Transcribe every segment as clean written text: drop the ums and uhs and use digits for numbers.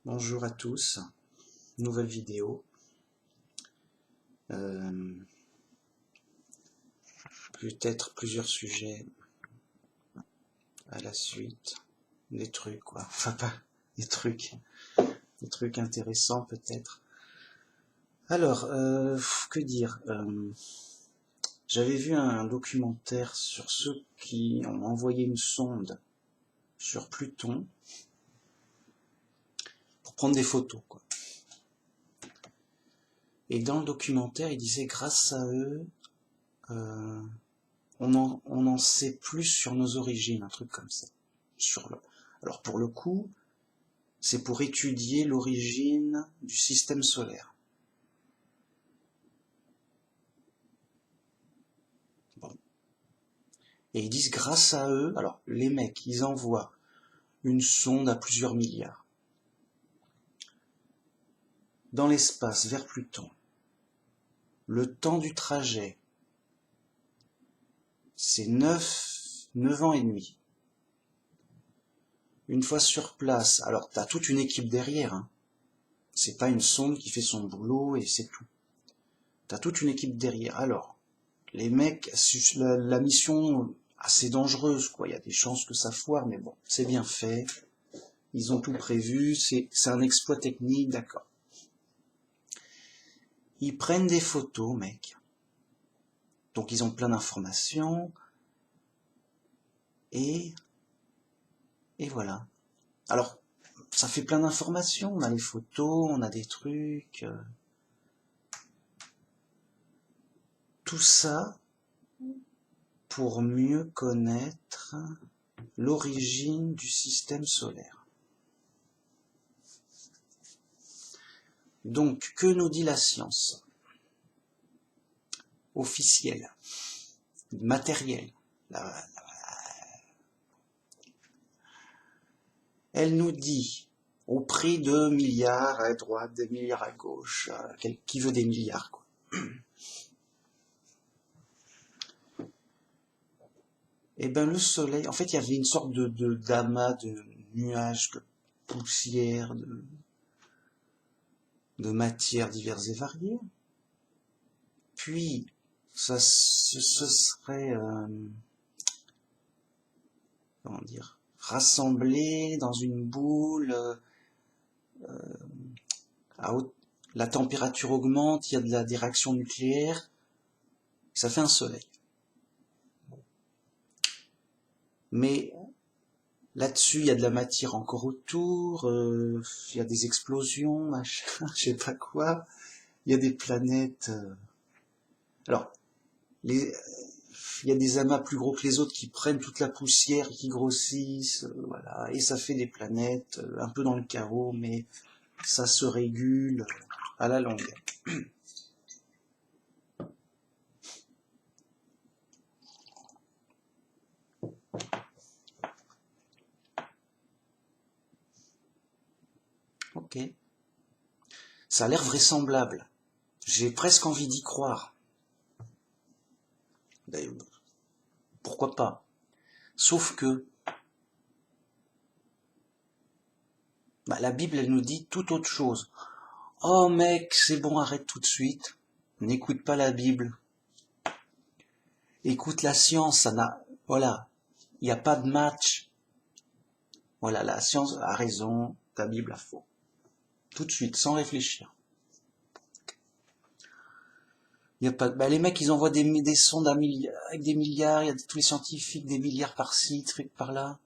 Bonjour à tous, nouvelle vidéo. Euh, Peut-être plusieurs sujets à la suite, des trucs quoi, enfin pas des trucs intéressants peut-être. Alors, que dire j'avais vu un documentaire sur ceux qui ont envoyé une sonde sur Pluton pour prendre des photos quoi. Et dans le documentaire, il disait grâce à eux, euh, on en sait plus sur nos origines, un truc comme ça. Alors pour le coup, c'est pour étudier l'origine du système solaire. Bon. Et ils disent grâce à eux, alors les mecs, ils envoient une sonde à plusieurs milliards dans l'espace vers Pluton. Le temps du trajet, c'est 9 ans et demi. Une fois sur place, alors t'as toute une équipe derrière, hein. C'est pas une sonde qui fait son boulot et c'est tout. T'as toute une équipe derrière. Alors, les mecs, la mission assez dangereuse, quoi. Il y a des chances que ça foire, mais bon, c'est bien fait. Ils ont tout prévu, c'est un exploit technique, d'accord. Ils prennent des photos, mec. Donc ils ont plein d'informations. Et voilà. Alors, ça fait plein d'informations. On a les photos, on a des trucs. Tout ça pour mieux connaître l'origine du système solaire. Donc, que nous dit la science officielle, matérielle? Elle nous dit, au prix de milliards à droite, des milliards à gauche, qui veut des milliards, quoi. Et ben le soleil, en fait, il y avait une sorte d'amas de nuages, de poussière, de matières diverses et variées. Puis, ce serait, comment dire, rassemblé dans une boule, la température augmente, il y a des réactions nucléaires, ça fait un soleil. Mais là-dessus, il y a de la matière encore autour, il y a des explosions, machin, je sais pas quoi, il y a des planètes. Alors, il y a des amas plus gros que les autres qui prennent toute la poussière, qui grossissent, voilà, et ça fait des planètes, un peu dans le chaos, mais ça se régule à la longue. Ok. Ça a l'air vraisemblable. J'ai presque envie d'y croire. D'ailleurs, pourquoi pas? Sauf que la Bible, elle nous dit tout autre chose. Oh mec, c'est bon, arrête tout de suite. N'écoute pas la Bible. Écoute la science, ça n'a... Voilà, il n'y a pas de match. Voilà, la science a raison, ta Bible a faux. Tout de suite, sans réfléchir. Il y a pas... les mecs, ils envoient des sondes avec des milliards, il y a tous les scientifiques, des milliards par-ci, trucs par-là.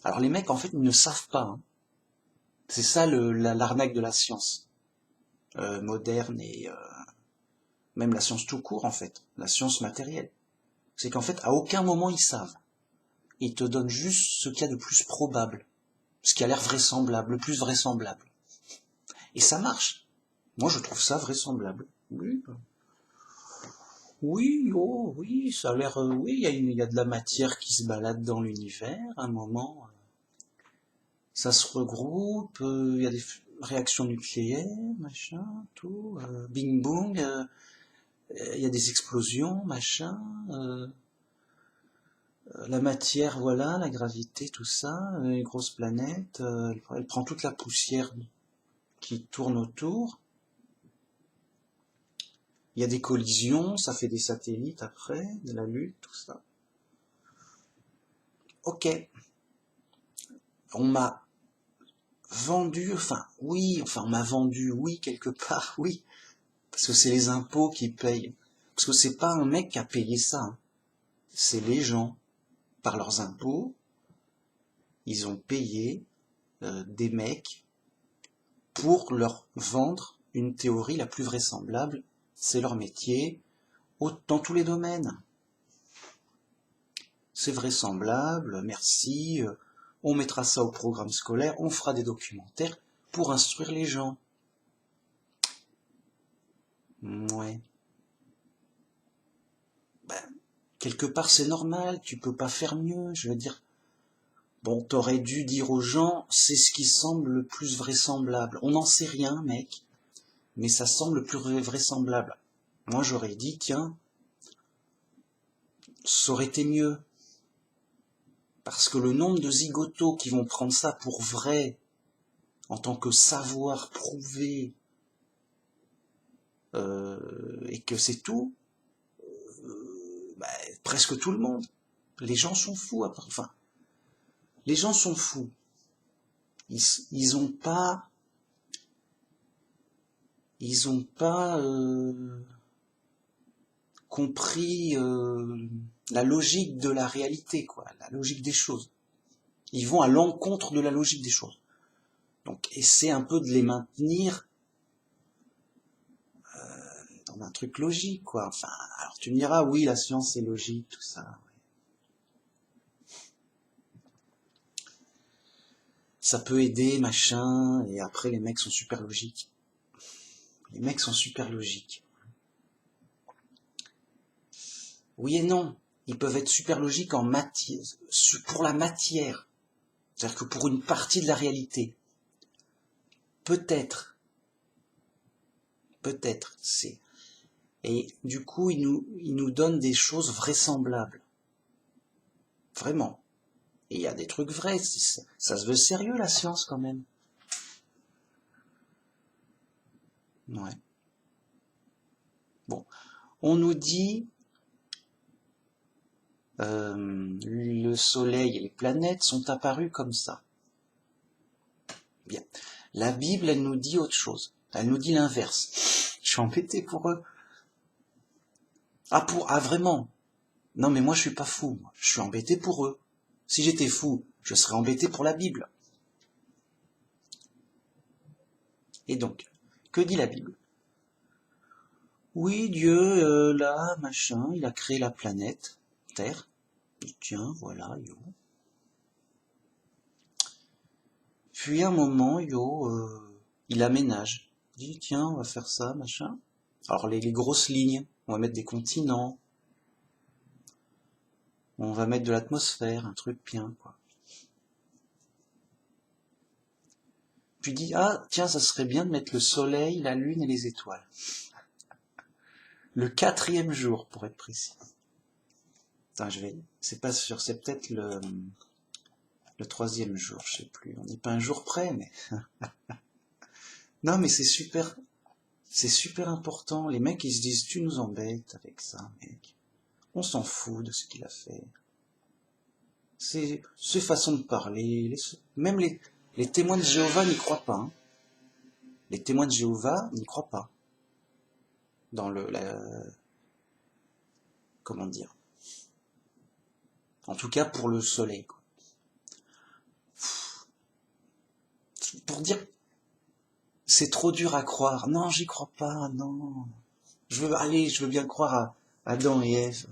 Alors les mecs, en fait, ils ne savent pas. Hein. C'est ça l'arnaque de la science moderne et même la science tout court, en fait, la science matérielle. C'est qu'en fait, à aucun moment ils savent. Ils te donnent juste ce qu'il y a de plus probable, ce qui a l'air vraisemblable, le plus vraisemblable. Et ça marche. Moi, je trouve ça vraisemblable. Oui, oui, oh, oui, ça a l'air... oui, il y a de la matière qui se balade dans l'univers, à un moment. Ça se regroupe, il y a des réactions nucléaires, machin, tout, bing bong, il y a des explosions, machin, La matière, voilà, la gravité, tout ça, les grosses planètes, elle prend toute la poussière qui tourne autour. Il y a des collisions, ça fait des satellites après, de la Lune, tout ça. Ok, on m'a vendu, on m'a vendu, oui, quelque part, oui, parce que c'est les impôts qui payent. Parce que c'est pas un mec qui a payé ça, hein. C'est les gens, par leurs impôts, ils ont payé des mecs pour leur vendre une théorie la plus vraisemblable. C'est leur métier, dans tous les domaines. C'est vraisemblable, merci, on mettra ça au programme scolaire, on fera des documentaires pour instruire les gens. Ouais. Ben, quelque part c'est normal, tu peux pas faire mieux, je veux dire. Bon, t'aurais dû dire aux gens, c'est ce qui semble le plus vraisemblable. On n'en sait rien, mec, mais ça semble le plus vraisemblable. Moi j'aurais dit, tiens, ça aurait été mieux. Parce que le nombre de zigotos qui vont prendre ça pour vrai, en tant que savoir prouvé, et que c'est tout, presque tout le monde. Les gens sont fous, enfin, les gens sont fous. Ils ont pas, compris la logique de la réalité, quoi, la logique des choses. Ils vont à l'encontre de la logique des choses. Donc, essaie un peu de les maintenir dans un truc logique, quoi. Enfin, alors tu me diras, oui, la science est logique, tout ça. Ça peut aider, machin, et après les mecs sont super logiques. Les mecs sont super logiques. Oui et non. Ils peuvent être super logiques en matière, pour la matière. C'est-à-dire que pour une partie de la réalité. Peut-être. Peut-être. Et du coup, ils nous donnent des choses vraisemblables. Vraiment. Et il y a des trucs vrais. Ça se veut sérieux, la science, quand même. Ouais. Bon. On nous dit, le soleil et les planètes sont apparus comme ça. Bien. La Bible, elle nous dit autre chose. Elle nous dit l'inverse. Je suis embêté pour eux. Ah vraiment? Non mais moi je suis pas fou. Je suis embêté pour eux. Si j'étais fou, je serais embêté pour la Bible. Et donc, que dit la Bible? Oui, Dieu, là, machin, il a créé la planète, Terre. Et tiens, voilà, yo. Puis à un moment, il aménage. Il dit, tiens, on va faire ça, machin. Alors les grosses lignes, on va mettre des continents, on va mettre de l'atmosphère, un truc bien, quoi. Puis dit, ah, tiens, ça serait bien de mettre le soleil, la lune et les étoiles. Le 4e jour, pour être précis. Attends, c'est pas sûr, c'est peut-être le 3e jour, je sais plus. On n'est pas un jour près, mais... Non, mais c'est super important. Les mecs, ils se disent, tu nous embêtes avec ça, mec. On s'en fout de ce qu'il a fait. C'est façon de parler. Même les témoins de Jéhovah n'y croient pas, hein. Les témoins de Jéhovah n'y croient pas. Dans comment dire? En tout cas, pour le soleil, quoi. Pour dire, c'est trop dur à croire. Non, j'y crois pas, non. Je veux bien croire à Adam et Ève.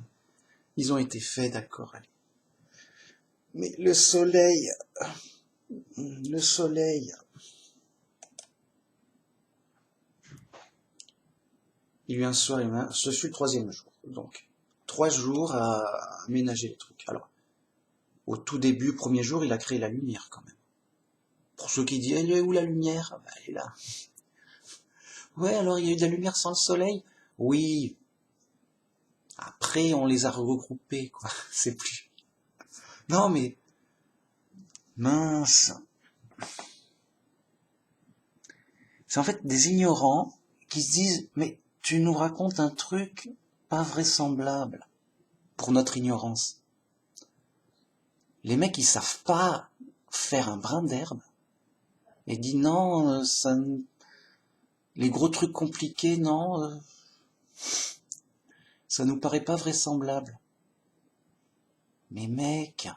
Ils ont été faits, d'accord, allez. Mais le soleil, il y a eu un soir, ce fut le 3e jour. Donc, 3 jours à aménager les trucs. Alors, au tout début, 1er jour, il a créé la lumière quand même. Pour ceux qui disent, elle est où la lumière? Ben, elle est là. Ouais, alors il y a eu de la lumière sans le soleil? Oui. Après, on les a regroupés, quoi. C'est plus. Non mais, mince. C'est en fait des ignorants qui se disent, mais tu nous racontes un truc pas vraisemblable pour notre ignorance. Les mecs, ils savent pas faire un brin d'herbe et disent non, les gros trucs compliqués, non, ça nous paraît pas vraisemblable. Mais mec,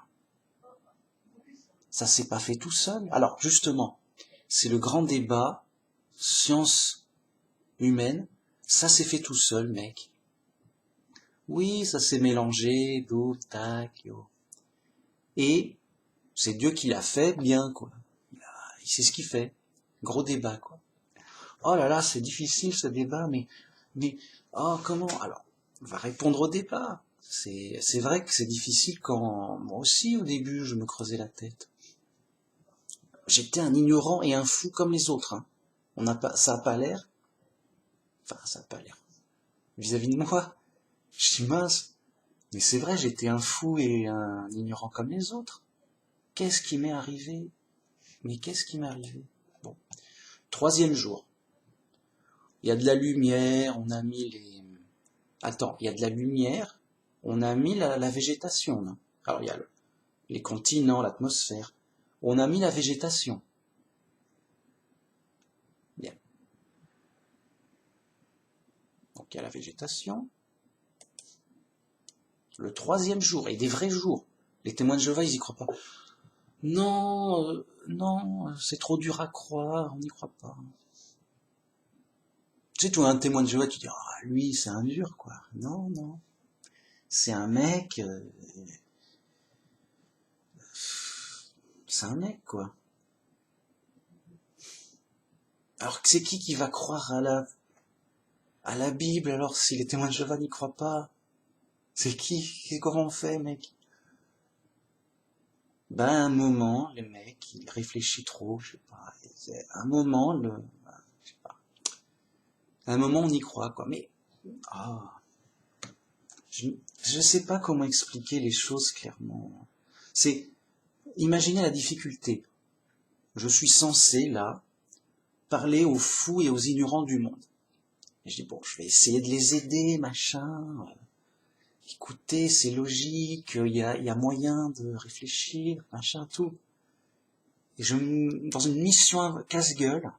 ça s'est pas fait tout seul. Alors justement, c'est le grand débat science humaine. Ça s'est fait tout seul, mec. Oui, ça s'est mélangé, d'eau, tac, yo. Et c'est Dieu qui l'a fait bien, quoi. Il sait ce qu'il fait. Gros débat, quoi. Oh là là, c'est difficile ce débat, oh, comment? Alors, on va répondre au débat. C'est vrai que c'est difficile quand, moi aussi, au début, je me creusais la tête. J'étais un ignorant et un fou comme les autres, hein. Ça a pas l'air, enfin, ça a pas l'air. Vis-à-vis de moi, je dis mince, mais c'est vrai, j'étais un fou et un ignorant comme les autres. Qu'est-ce qui m'est arrivé? Mais qu'est-ce qui m'est arrivé? Bon. 3e jour. Il y a de la lumière, on a mis les... Attends, il y a de la lumière, on a mis la végétation, là. Alors, il y a les continents, l'atmosphère. On a mis la végétation. Bien. Donc, il y a la végétation. Le 3e jour, et des vrais jours. Les témoins de Jéhovah, ils y croient pas. Non, non, c'est trop dur à croire, on n'y croit pas. Tu sais, toi, un témoin de Jéhovah, tu dis, ah, lui, c'est un dur, quoi. Non, non. C'est un mec, c'est un mec, quoi. Alors, c'est qui va croire à la Bible, alors, si les témoins de Jéhovah n'y croient pas? C'est qui? Comment on fait, mec? Ben, à un moment, le mec, il réfléchit trop, je sais pas. À un moment, je sais pas. À un moment, on y croit, quoi. Mais, ah, je sais pas comment expliquer les choses clairement. C'est, imaginez la difficulté. Je suis censé, là, parler aux fous et aux ignorants du monde. Et je dis, bon, je vais essayer de les aider, machin. Écoutez, c'est logique, il y a moyen de réfléchir, machin, tout. Et dans une mission casse-gueule,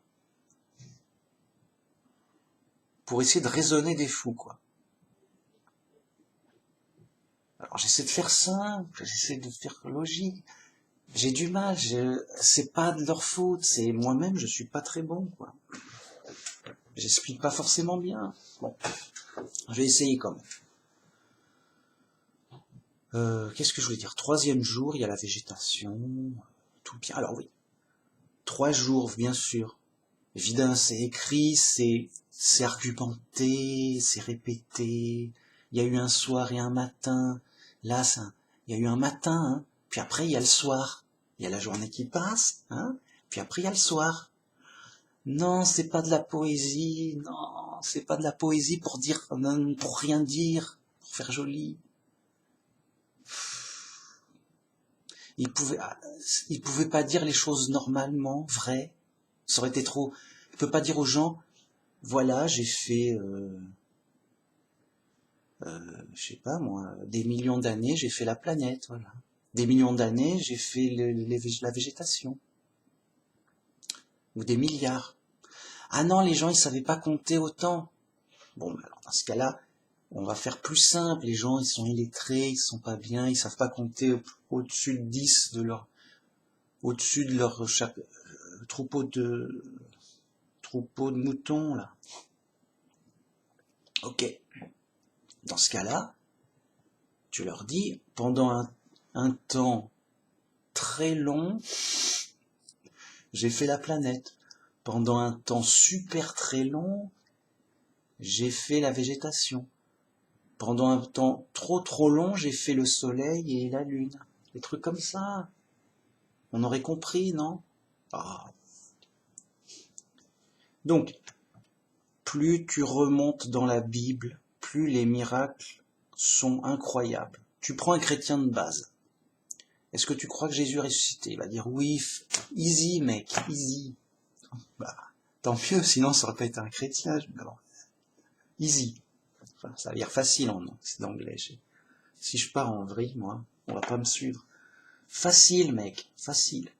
pour essayer de raisonner des fous, quoi. Alors j'essaie de faire simple, j'essaie de faire logique. J'ai du mal, c'est pas de leur faute, c'est moi-même, je suis pas très bon, quoi. J'explique pas forcément bien. Bon, je vais essayer quand même. Qu'est-ce que je voulais dire? 3e jour, il y a la végétation, tout bien. Alors oui, 3 jours, bien sûr. Évidemment, c'est écrit, c'est argumenté, c'est répété. Il y a eu un soir et un matin. Là, il y a eu un matin, hein. Puis après, il y a le soir. Il y a la journée qui passe, hein. Puis après, il y a le soir. Non, c'est pas de la poésie. Non, c'est pas de la poésie pour dire, non, pour rien dire, pour faire joli. Il pouvait pas dire les choses normalement, vraies. Ça aurait été trop. Il peut pas dire aux gens, voilà, j'ai fait, je sais pas moi, des millions d'années, j'ai fait la planète, voilà. Des millions d'années, j'ai fait la végétation. Ou des milliards. Ah non, les gens, ils savaient pas compter autant. Bon, alors dans ce cas-là, on va faire plus simple. Les gens, ils sont illettrés, ils sont pas bien, ils savent pas compter au-dessus de 10 au-dessus de leur troupeau de moutons, là. Ok. Dans ce cas-là, tu leur dis, pendant un temps très long, j'ai fait la planète. Pendant un temps super très long, j'ai fait la végétation. Pendant un temps trop long, j'ai fait le soleil et la lune. Des trucs comme ça. On aurait compris, non? Ah. Donc, plus tu remontes dans la Bible, plus les miracles sont incroyables. Tu prends un chrétien de base. Est-ce que tu crois que Jésus est ressuscité? Il va dire oui, easy mec, easy. Bah, tant mieux, sinon ça aurait pas été un chrétien. Alors, easy. Enfin, ça veut dire facile en anglais. Si je pars en vrille, moi, on va pas me suivre. Facile mec, facile.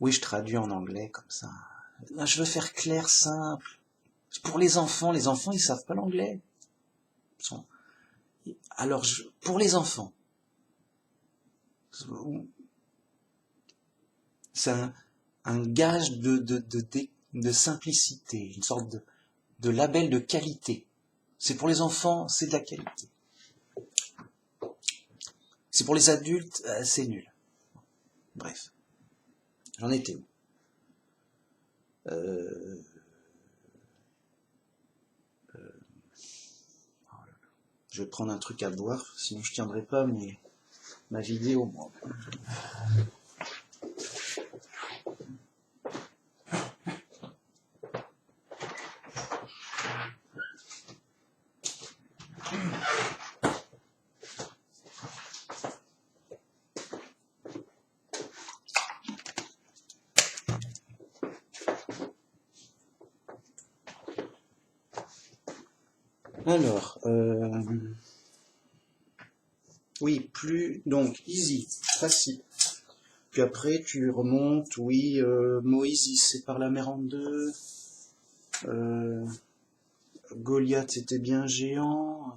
Oui, je traduis en anglais comme ça. Là, je veux faire clair, simple. Pour les enfants ils savent pas l'anglais. Alors, pour les enfants, c'est un gage de simplicité, une sorte de label de qualité. C'est pour les enfants, c'est de la qualité. C'est pour les adultes, c'est nul. Bref, j'en étais où? Je vais prendre un truc à boire, sinon je tiendrai pas ma vidéo, moi. Alors, oui, donc, easy, facile. Puis après, tu remontes, oui, Moïse, il sépare la mer en deux. Goliath, c'était bien géant.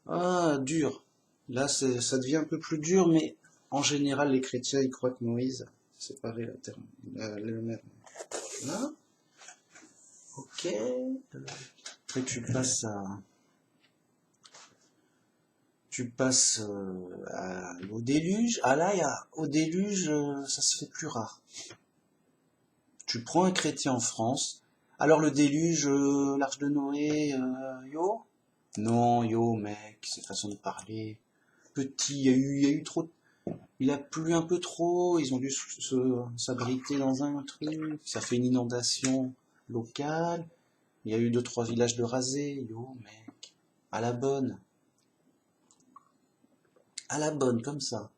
Ah, dur. Là, ça devient un peu plus dur, mais en général, les chrétiens, ils croient que Moïse a séparé la terre, la mer. Là, ok. Après, tu passes au déluge. Ah là, au déluge, ça se fait plus rare. Tu prends un chrétien en France. Alors le déluge, l'arche de Noé, yo? Non, yo, mec, c'est façon de parler. Petit, il y a eu trop. Il a plu un peu trop. Ils ont dû s'abriter dans un truc. Ça fait une inondation locale. Il y a eu 2-3 villages de rasés. Yo, mec, à la bonne. À la bonne, comme ça.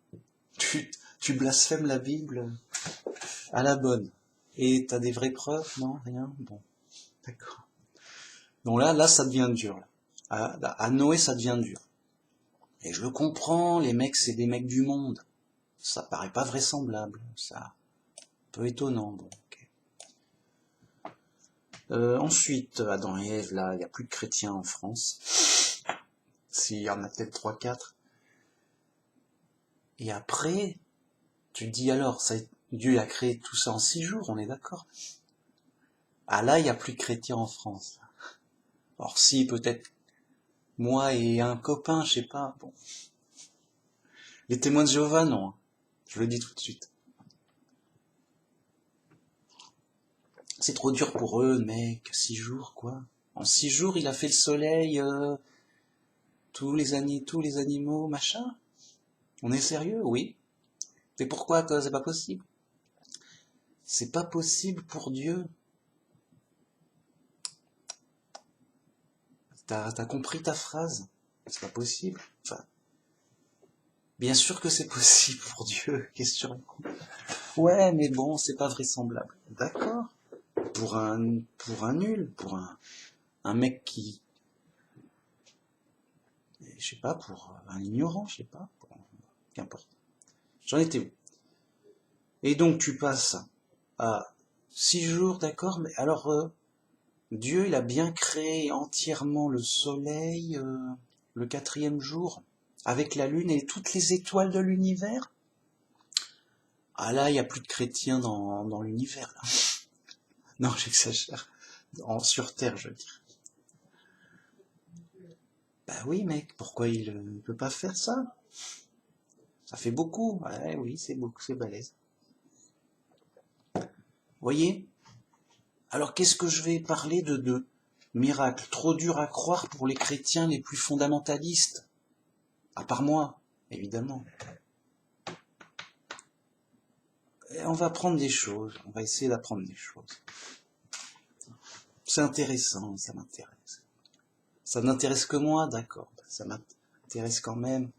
Tu blasphèmes la Bible à la bonne. Et t'as des vraies preuves? Non, rien? Bon, d'accord. Donc là, ça devient dur. Là. À Noé, ça devient dur. Et je le comprends, les mecs, c'est des mecs du monde. Ça paraît pas vraisemblable. Ça, un peu étonnant. Bon, ok. Ensuite, Adam et Ève, là, il n'y a plus de chrétiens en France. S'il y en a peut-être 3-4. Et après, tu te dis alors, Dieu a créé tout ça en 6 jours, on est d'accord? Ah là, il n'y a plus de chrétiens en France. Alors si, peut-être moi et un copain, je sais pas. Bon. Les témoins de Jéhovah, non. Hein. Je le dis tout de suite. C'est trop dur pour eux, mec. 6 jours, quoi. En 6 jours, il a fait le soleil, tous les animaux, machin. On est sérieux? Oui. Mais pourquoi que c'est pas possible? C'est pas possible pour Dieu. T'as compris ta phrase? C'est pas possible. Enfin, bien sûr que c'est possible pour Dieu. Qu'est-ce que tu racontes? Ouais, mais bon, c'est pas vraisemblable. D'accord. Pour un nul, pour un mec qui, je sais pas, pour un ignorant, je sais pas, qu'importe. J'en étais où? Et donc tu passes à 6 jours, d'accord, mais alors Dieu, il a bien créé entièrement le soleil, le 4e jour, avec la lune et toutes les étoiles de l'univers. Ah là, il n'y a plus de chrétiens dans l'univers, là. Non, j'exagère. Sur Terre, je veux dire. Bah oui, mec, pourquoi il ne peut pas faire ça? Ça fait beaucoup. Ouais, oui, c'est beaucoup, c'est balèze. Voyez? Alors qu'est-ce que je vais parler de miracles trop dur à croire pour les chrétiens les plus fondamentalistes? À part moi, évidemment. Et on va apprendre des choses, on va essayer d'apprendre des choses. C'est intéressant, ça m'intéresse. Ça n'intéresse que moi, d'accord. Ça m'intéresse quand même.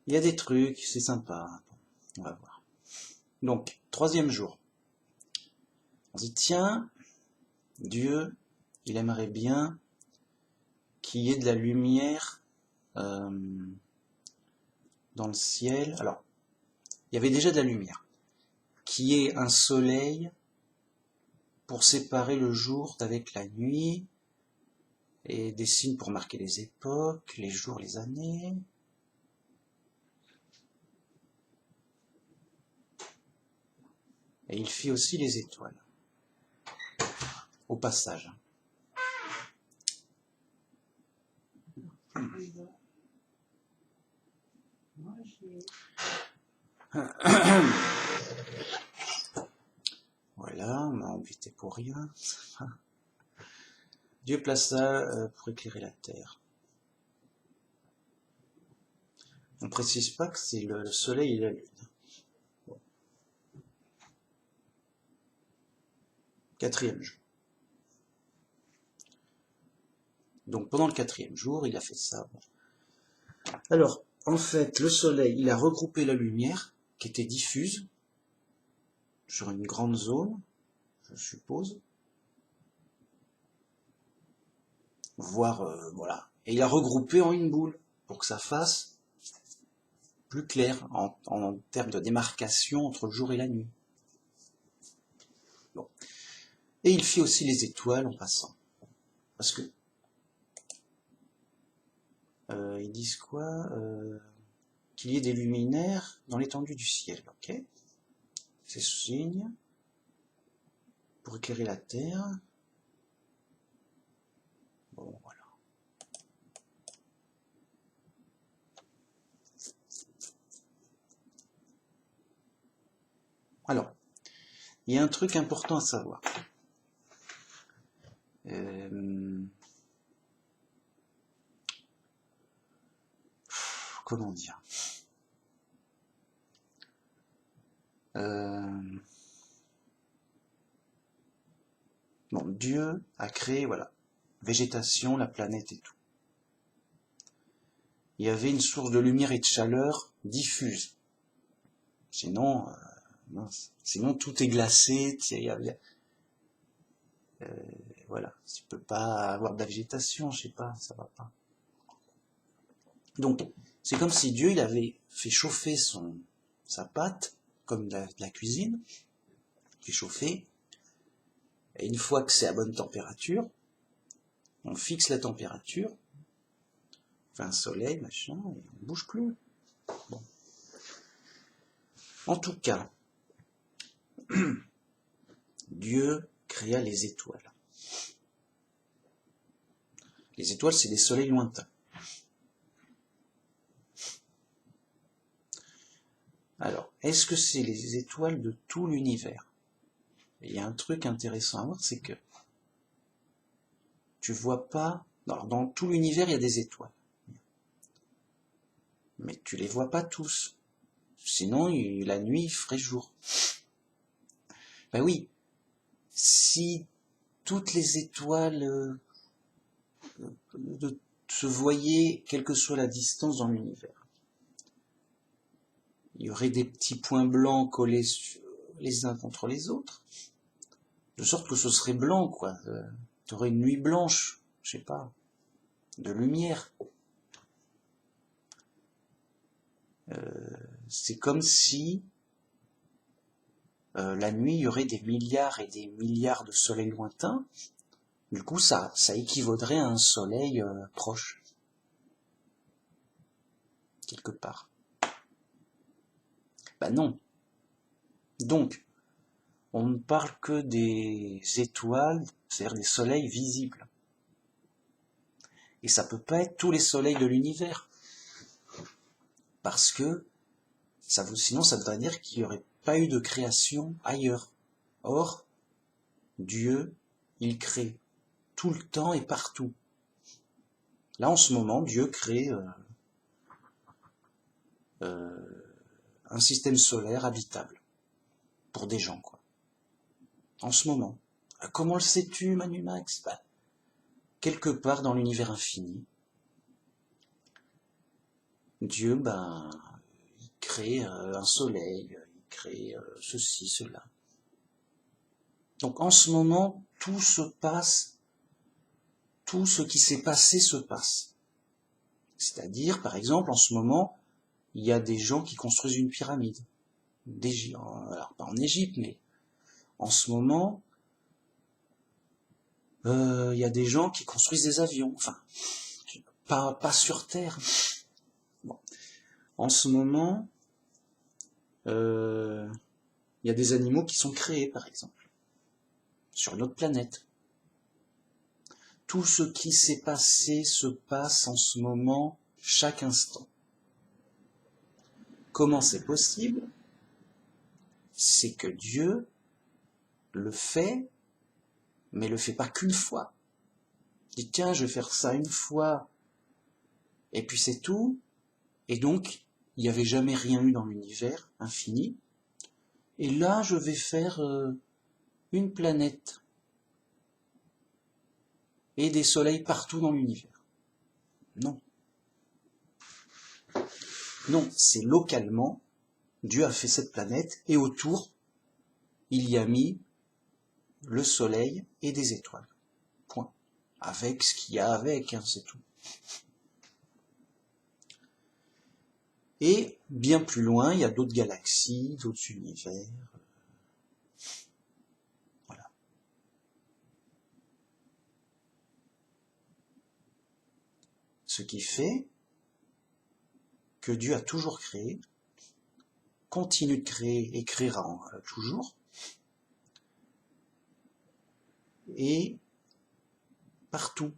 Il y a des trucs, c'est sympa. On va voir. Donc, 3e jour. On dit, tiens, Dieu, il aimerait bien qu'il y ait de la lumière dans le ciel. Alors, il y avait déjà de la lumière. Qu'il y ait un soleil pour séparer le jour d'avec la nuit, et des signes pour marquer les époques, les jours, les années. Et il fit aussi les étoiles, au passage. Voilà, on m'a embêté pour rien. Dieu plaça pour éclairer la terre. On ne précise pas que c'est le soleil et la lune. Bon. 4e jour. Donc pendant le 4e jour, il a fait ça. Alors, en fait, le soleil, il a regroupé la lumière qui était diffuse sur une grande zone, je suppose. Voire, voilà. Et il a regroupé en une boule pour que ça fasse plus clair en termes de démarcation entre le jour et la nuit. Bon. Et il fit aussi les étoiles en passant. Parce que ils disent quoi qu'il y ait des luminaires dans l'étendue du ciel, ok? C'est ce signe pour éclairer la terre. Bon, voilà. Alors, il y a un truc important à savoir. Comment dire? Bon, Dieu a créé, voilà, végétation, la planète et tout. Il y avait une source de lumière et de chaleur diffuse. Sinon, sinon tout est glacé. Voilà, tu peux pas avoir de la végétation, je sais pas, ça va pas. Donc, c'est comme si Dieu, il avait fait chauffer sa pâte, comme de la cuisine, fait chauffer, et une fois que c'est à bonne température, on fixe la température, on fait un soleil, machin, et on bouge plus. Bon. En tout cas, Dieu créa les étoiles. Les étoiles, c'est des soleils lointains. Alors, est-ce que c'est les étoiles de tout l'univers? Il y a un truc intéressant à voir, c'est que tu vois pas... Alors, dans tout l'univers, il y a des étoiles. Mais tu les vois pas tous. Sinon, la nuit, il ferait jour. Ben oui, si toutes les étoiles se voyaient, quelle que soit la distance dans l'univers, il y aurait des petits points blancs collés les uns contre les autres, de sorte que ce serait blanc, quoi. Tu aurais une nuit blanche, je sais pas, de lumière. C'est comme si la nuit, il y aurait des milliards et des milliards de soleils lointains. Du coup, ça équivaudrait à un soleil proche, quelque part. Ben non. Donc, on ne parle que des étoiles, c'est-à-dire des soleils visibles. Et ça peut pas être tous les soleils de l'univers. Parce que sinon ça voudrait dire qu'il n'y aurait pas eu de création ailleurs. Or, Dieu, il crée tout le temps et partout. Là, en ce moment, Dieu crée un système solaire habitable pour des gens, quoi. En ce moment. Comment le sais-tu, Manu Max? Quelque part dans l'univers infini, il y a un système solaire habitable. Pour des gens, quoi. En ce moment. Comment le sais-tu, Manu Max? Quelque part dans l'univers infini, il y a un système solaire habitable pour des gens, quoi. En ce moment. Comment le sais-tu, Manu Max? Quelque part dans l'univers infini, il y a un système solaire habitable pour des gens, quoi. Quelque part dans l'univers infini, Dieu, ben, il crée un soleil, il crée ceci, cela. Donc en ce moment, tout se passe, tout ce qui s'est passé se passe. C'est-à-dire, par exemple, en ce moment, il y a des gens qui construisent une pyramide. Alors pas en Égypte, mais en ce moment, il y a des gens qui construisent des avions. Enfin, pas sur Terre. Bon. En ce moment, il y a des animaux qui sont créés, par exemple, sur notre planète. Tout ce qui s'est passé se passe en ce moment, chaque instant. Comment c'est possible? C'est que Dieu le fait, mais le fait pas qu'une fois. Il dit, tiens, je vais faire ça une fois, et puis c'est tout. Et donc, il n'y avait jamais rien eu dans l'univers infini. Et là, je vais faire une planète et des soleils partout dans l'univers. Non. Non, c'est localement, Dieu a fait cette planète, et autour, il y a mis le soleil et des étoiles. Point. Avec ce qu'il y a avec, hein, c'est tout. Et bien plus loin, il y a d'autres galaxies, d'autres univers. Voilà. Ce qui fait que Dieu a toujours créé, continue de créer et créera toujours, et partout.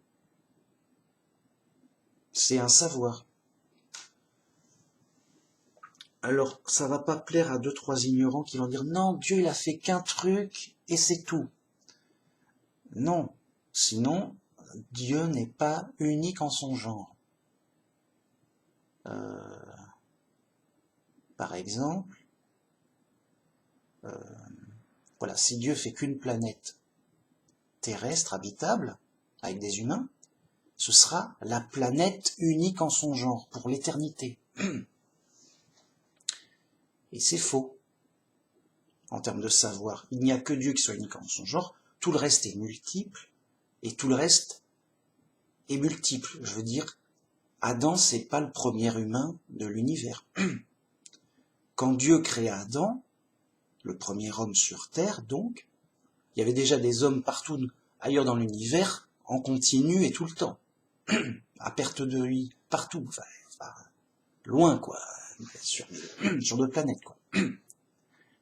C'est un savoir. Alors, ça va pas plaire à 2-3 ignorants qui vont dire non, Dieu il a fait qu'un truc et c'est tout. Non, sinon Dieu n'est pas unique en son genre. Par exemple, voilà, si Dieu fait qu'une planète terrestre habitable avec des humains, ce sera la planète unique en son genre pour l'éternité. Et c'est faux. En termes de savoir, il n'y a que Dieu qui soit unique en son genre, tout le reste est multiple, et tout le reste est multiple. Je veux dire, Adam, c'est pas le premier humain de l'univers. Quand Dieu créa Adam, le premier homme sur Terre, donc, il y avait déjà des hommes partout ailleurs dans l'univers, en continu et tout le temps. À perte de vue, partout. Enfin, loin, quoi. Bien sûr, sur d'autres planètes, quoi.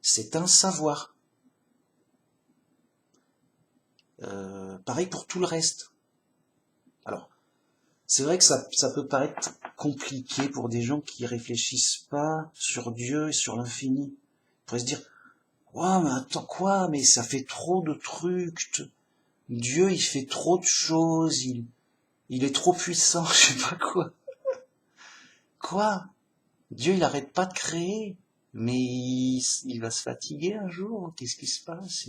C'est un savoir. Pareil pour tout le reste. Alors, c'est vrai que ça peut paraître compliqué pour des gens qui réfléchissent pas sur Dieu et sur l'infini. Ils pourraient se dire, ouais, mais attends, quoi, mais ça fait trop de trucs. Dieu, il fait trop de choses, il est trop puissant, je sais pas quoi. Quoi? Dieu, il arrête pas de créer, mais il va se fatiguer un jour. Qu'est-ce qui se passe?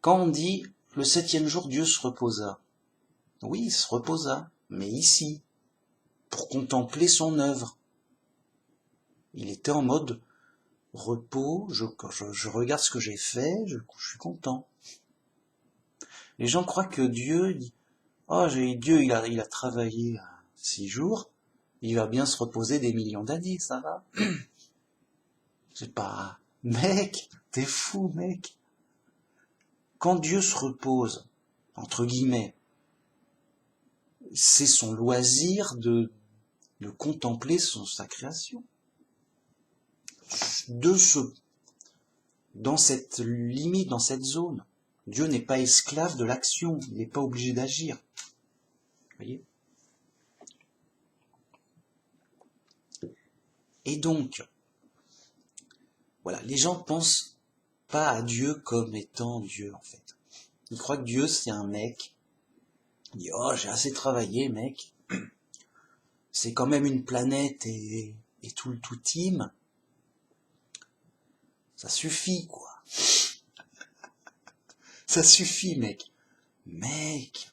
Quand on dit le 7e jour, Dieu se reposa. Oui, il se reposa, mais ici, pour contempler son œuvre. Il était en mode repos, je regarde ce que j'ai fait, je suis content. Les gens croient que Dieu dit, oh, Dieu, il a travaillé 6 jours, il va bien se reposer des millions d'années, ça va. C'est pas, mec, t'es fou, mec. Quand Dieu se repose, entre guillemets, c'est son loisir de contempler sa création. Dans cette limite, dans cette zone. Dieu n'est pas esclave de l'action, il n'est pas obligé d'agir. Vous voyez ? Et donc, voilà, les gens pensent pas à Dieu comme étant Dieu, en fait. Ils croient que Dieu, c'est un mec. Il dit, oh, j'ai assez travaillé, mec. C'est quand même une planète et tout le tout team. Ça suffit, quoi. Ça suffit, mec. Mec.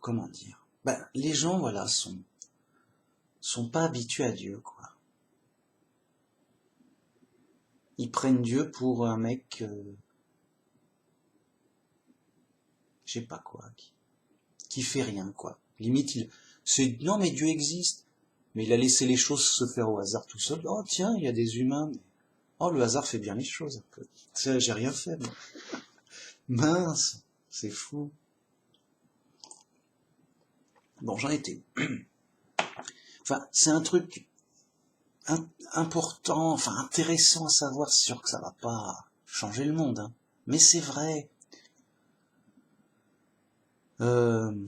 comment dire, ben, les gens, voilà, sont pas habitués à Dieu, quoi. Ils prennent Dieu pour un mec, je sais pas quoi, qui fait rien, quoi. Limite, non mais Dieu existe, mais il a laissé les choses se faire au hasard tout seul. Oh tiens, il y a des humains. Oh, le hasard fait bien les choses, un peu. J'ai rien fait, moi. Mince, c'est fou. Bon, j'en étais où? Enfin, c'est un truc important, enfin intéressant à savoir, c'est sûr que ça va pas changer le monde, hein. Mais c'est vrai. Euh,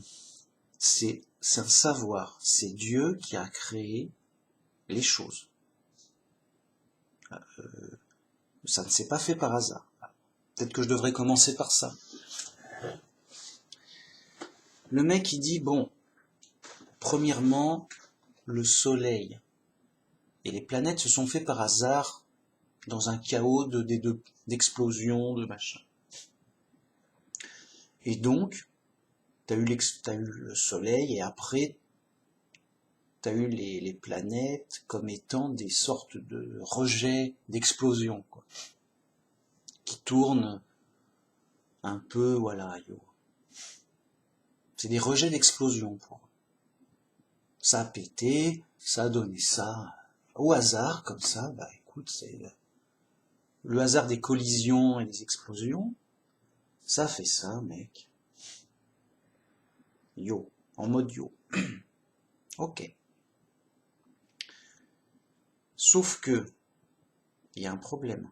c'est un savoir, c'est Dieu qui a créé les choses. Ça ne s'est pas fait par hasard. Peut-être que je devrais commencer par ça. Le mec il dit, bon, premièrement, le soleil et les planètes se sont faits par hasard dans un chaos d'explosions, de machin. Et donc, t'as eu le soleil et après, t'as eu les planètes comme étant des sortes de rejets d'explosions, quoi, qui tournent un peu, voilà, c'est des rejets d'explosions, pour eux. Ça a pété, ça a donné ça, au hasard, comme ça, bah écoute, c'est le hasard des collisions et des explosions, ça fait ça, mec. Yo, en mode yo. Ok. Sauf que, il y a un problème.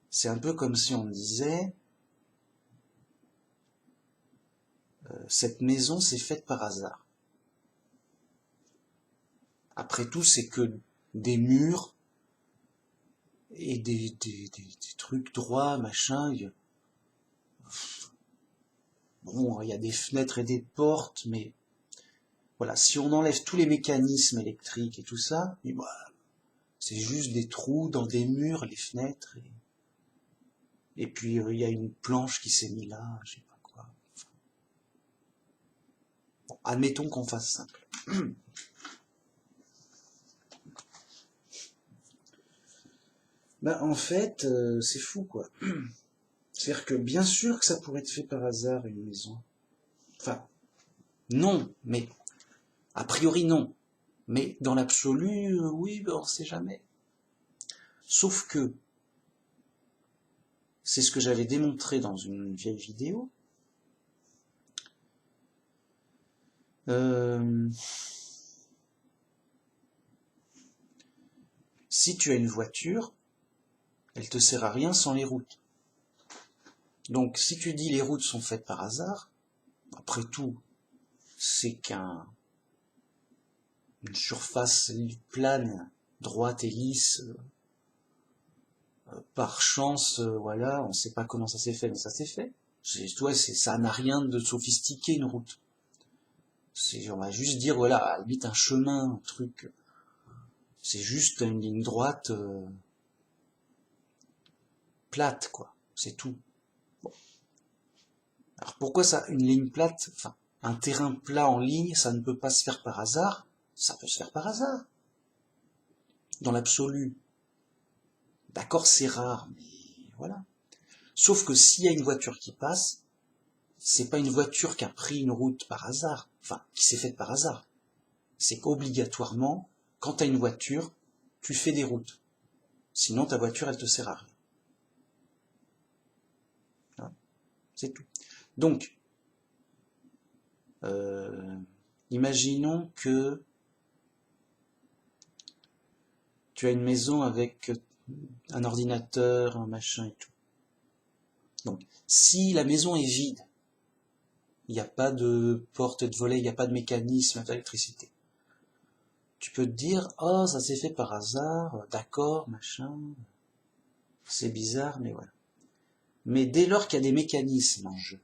C'est un peu comme si on me disait, cette maison s'est faite par hasard. Après tout, c'est que des murs et des trucs droits, machin. Bon, il y a des fenêtres et des portes, mais voilà, si on enlève tous les mécanismes électriques et tout ça, bah, c'est juste des trous dans des murs, les fenêtres, et puis il y a une planche qui s'est mise là, je sais pas quoi. Bon, admettons qu'on fasse simple. Ben, en fait, c'est fou, quoi. C'est-à-dire que bien sûr que ça pourrait être fait par hasard, une maison. Enfin, non, mais a priori non. Mais dans l'absolu, oui, ben, on sait jamais. Sauf que, c'est ce que j'avais démontré dans une vieille vidéo, si tu as une voiture, elle te sert à rien sans les routes. Donc si tu dis les routes sont faites par hasard, après tout, c'est une surface plane, droite et lisse, par chance, voilà, on ne sait pas comment ça s'est fait, mais ça s'est fait. Ça n'a rien de sophistiqué, une route. On va juste dire, voilà, à la limite un chemin, un truc, c'est juste une ligne droite plate, quoi, c'est tout. Bon. Alors pourquoi ça, une ligne plate, enfin, un terrain plat en ligne, ça ne peut pas se faire par hasard? Ça peut se faire par hasard. Dans l'absolu. D'accord, c'est rare, mais voilà. Sauf que s'il y a une voiture qui passe, c'est pas une voiture qui a pris une route par hasard, enfin, qui s'est faite par hasard. C'est qu'obligatoirement, quand tu as une voiture, tu fais des routes. Sinon, ta voiture, elle te sert à rien. Voilà. C'est tout. Donc, imaginons que tu as une maison avec un ordinateur, un machin et tout. Donc, si la maison est vide, il n'y a pas de porte de volet, il n'y a pas de mécanisme d'électricité. Tu peux te dire, oh, ça s'est fait par hasard, d'accord, machin, c'est bizarre, mais voilà. Mais dès lors qu'il y a des mécanismes en jeu,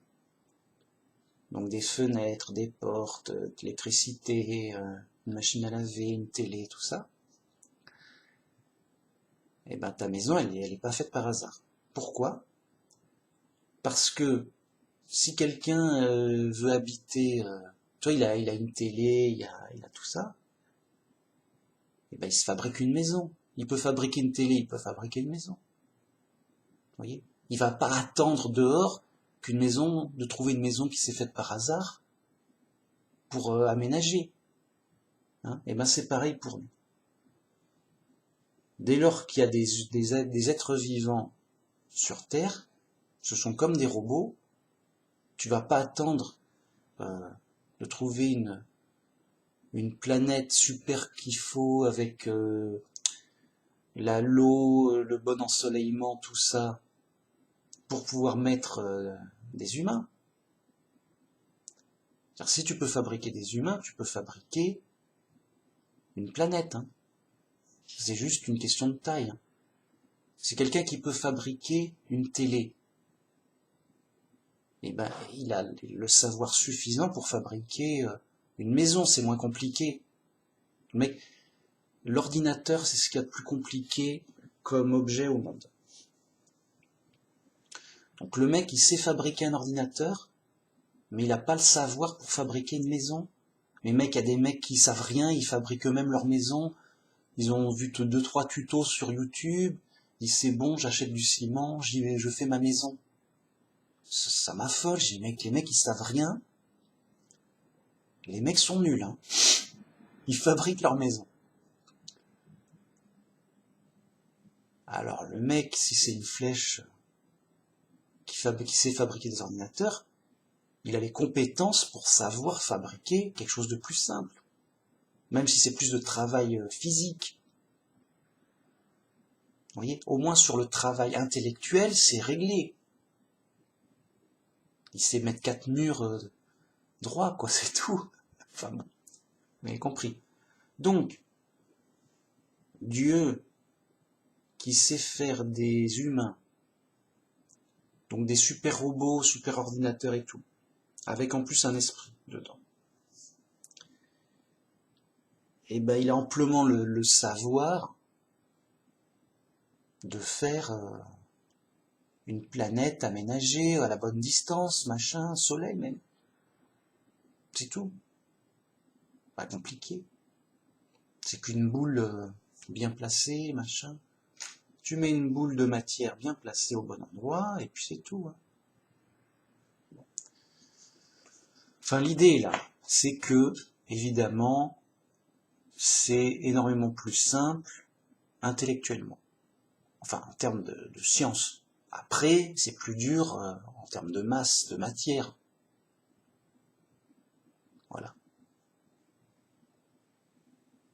donc des fenêtres, des portes, de l'électricité, une machine à laver, une télé, tout ça, eh ben ta maison, elle est pas faite par hasard. Pourquoi? Parce que si quelqu'un veut habiter, tu vois, il a une télé, il a tout ça, et ben il se fabrique une maison. Il peut fabriquer une télé, il peut fabriquer une maison. Vous voyez? Il va pas attendre dehors de trouver une maison qui s'est faite par hasard pour aménager. Hein? Et ben c'est pareil pour nous. Dès lors qu'il y a des êtres vivants sur Terre, ce sont comme des robots. Tu vas pas attendre euh, de trouver une planète super qu'il faut avec l'eau, le bon ensoleillement, tout ça, pour pouvoir mettre des humains. C'est-à-dire, si tu peux fabriquer des humains, tu peux fabriquer une planète. Hein. C'est juste une question de taille. Hein. C'est quelqu'un qui peut fabriquer une télé. Et ben, il a le savoir suffisant pour fabriquer une maison. C'est moins compliqué. Mais l'ordinateur, c'est ce qu'il y a de plus compliqué comme objet au monde. Donc le mec, il sait fabriquer un ordinateur, mais il n'a pas le savoir pour fabriquer une maison. Mais mec, il y a des mecs qui savent rien, ils fabriquent eux-mêmes leur maison. Ils ont vu 2-3 tutos sur YouTube. Ils disent c'est bon, j'achète du ciment, j'y vais, je fais ma maison. Ça m'affole, j'ai dit, les mecs ils savent rien. Les mecs sont nuls, hein. Ils fabriquent leur maison. Alors le mec, si c'est une flèche qui sait fabriquer des ordinateurs, il a les compétences pour savoir fabriquer quelque chose de plus simple. Même si c'est plus de travail physique. Vous voyez, au moins sur le travail intellectuel, c'est réglé. Il sait mettre 4 murs droits, quoi, c'est tout. Enfin bon, vous avez compris. Donc, Dieu qui sait faire des humains, donc des super robots, super ordinateurs et tout, avec en plus un esprit dedans, et ben il a amplement le savoir de faire une planète aménagée à la bonne distance, machin, soleil même. C'est tout. Pas compliqué. C'est qu'une boule bien placée, machin. Tu mets une boule de matière bien placée au bon endroit, et puis c'est tout. Hein. Enfin, l'idée là, c'est que, évidemment, c'est énormément plus simple intellectuellement. Enfin, en termes de science. Après, c'est plus dur en termes de masse, de matière. Voilà.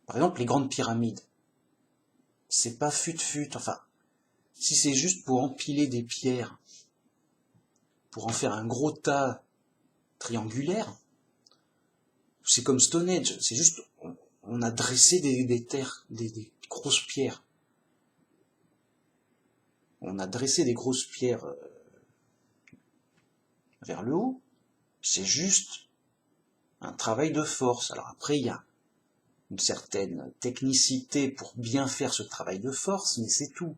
Par exemple, les grandes pyramides. C'est pas fut-fut. Enfin, si c'est juste pour empiler des pierres, pour en faire un gros tas triangulaire, c'est comme Stonehenge. C'est juste, on a dressé des terres, des grosses pierres. On a dressé des grosses pierres vers le haut. C'est juste un travail de force. Alors après, il y a une certaine technicité pour bien faire ce travail de force, mais c'est tout.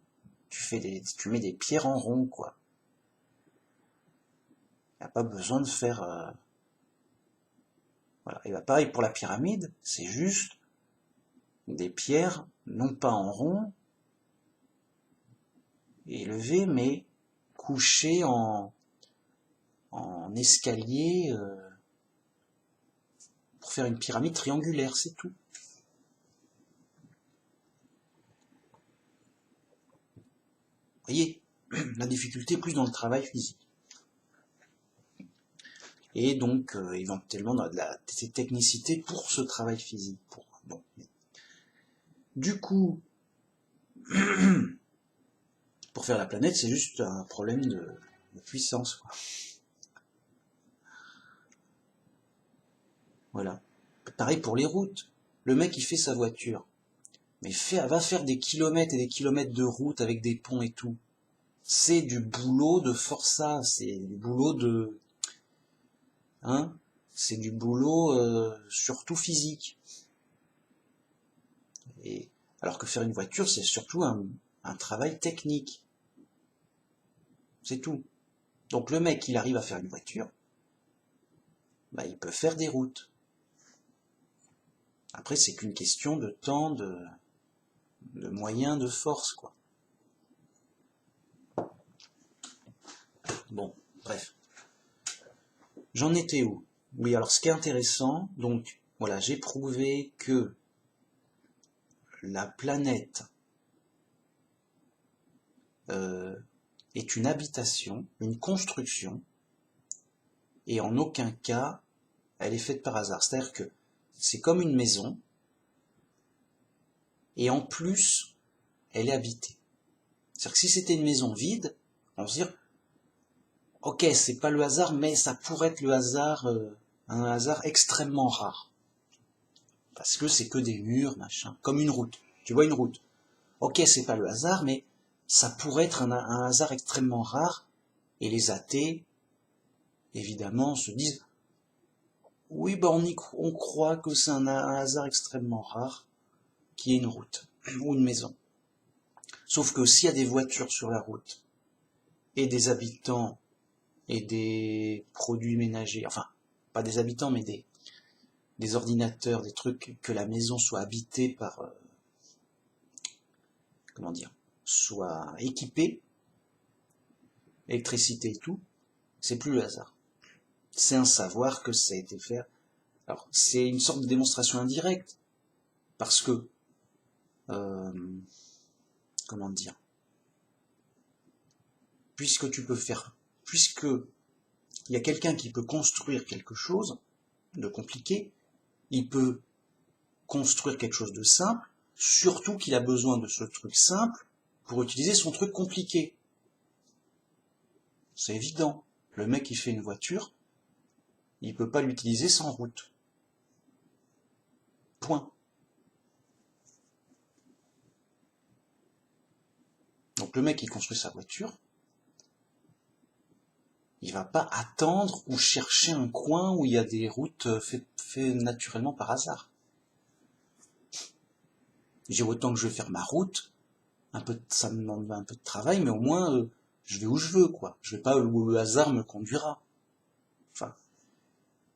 Tu mets des pierres en rond, quoi. Il n'y a pas besoin de faire... Voilà. Et bah pareil pour la pyramide, c'est juste des pierres, non pas en rond, élevées, mais couchées en escalier pour faire une pyramide triangulaire, c'est tout. Vous voyez, la difficulté est plus dans le travail physique. Et donc, éventuellement, dans des technicités pour ce travail physique. Bon. Du coup, pour faire la planète, c'est juste un problème de puissance, quoi. Voilà. Pareil pour les routes. Le mec, il fait sa voiture. Mais va faire des kilomètres et des kilomètres de route avec des ponts et tout. C'est du boulot de forçat, c'est du boulot de... Hein? C'est du boulot surtout physique. Et, alors que faire une voiture, c'est surtout un travail technique. C'est tout. Donc le mec, il arrive à faire une voiture, bah, il peut faire des routes. Après, c'est qu'une question de temps, de moyens, de force, quoi. Bon, bref. J'en étais où? Oui, alors ce qui est intéressant, donc, voilà, j'ai prouvé que la planète est une habitation, une construction, et en aucun cas, elle est faite par hasard. C'est-à-dire que c'est comme une maison, et en plus, elle est habitée. C'est-à-dire que si c'était une maison vide, on se dit, ok, c'est pas le hasard, mais ça pourrait être le hasard, un hasard extrêmement rare. Parce que c'est que des murs, machin, comme une route. Tu vois une route. Ok, c'est pas le hasard, mais ça pourrait être un hasard extrêmement rare, et les athées, évidemment, se disent, oui, bah on croit que c'est un hasard extrêmement rare, qui est une route, ou une maison. Sauf que s'il y a des voitures sur la route, et des habitants, et des produits ménagers, enfin, pas des habitants, mais des ordinateurs, des trucs, que la maison soit habitée par, comment dire, soit équipée, électricité et tout, c'est plus le hasard. C'est un savoir que ça a été fait. Alors, c'est une sorte de démonstration indirecte, parce que, comment dire, puisque il y a quelqu'un qui peut construire quelque chose de compliqué, il peut construire quelque chose de simple, surtout qu'il a besoin de ce truc simple pour utiliser son truc compliqué. C'est évident. Le mec qui fait une voiture, il peut pas l'utiliser sans route. Point. Donc le mec qui construit sa voiture, il va pas attendre ou chercher un coin où il y a des routes faites naturellement par hasard. J'ai autant que je vais faire ma route, ça me demande un peu de travail, mais au moins je vais où je veux, quoi. Je vais pas où le hasard me conduira. Enfin,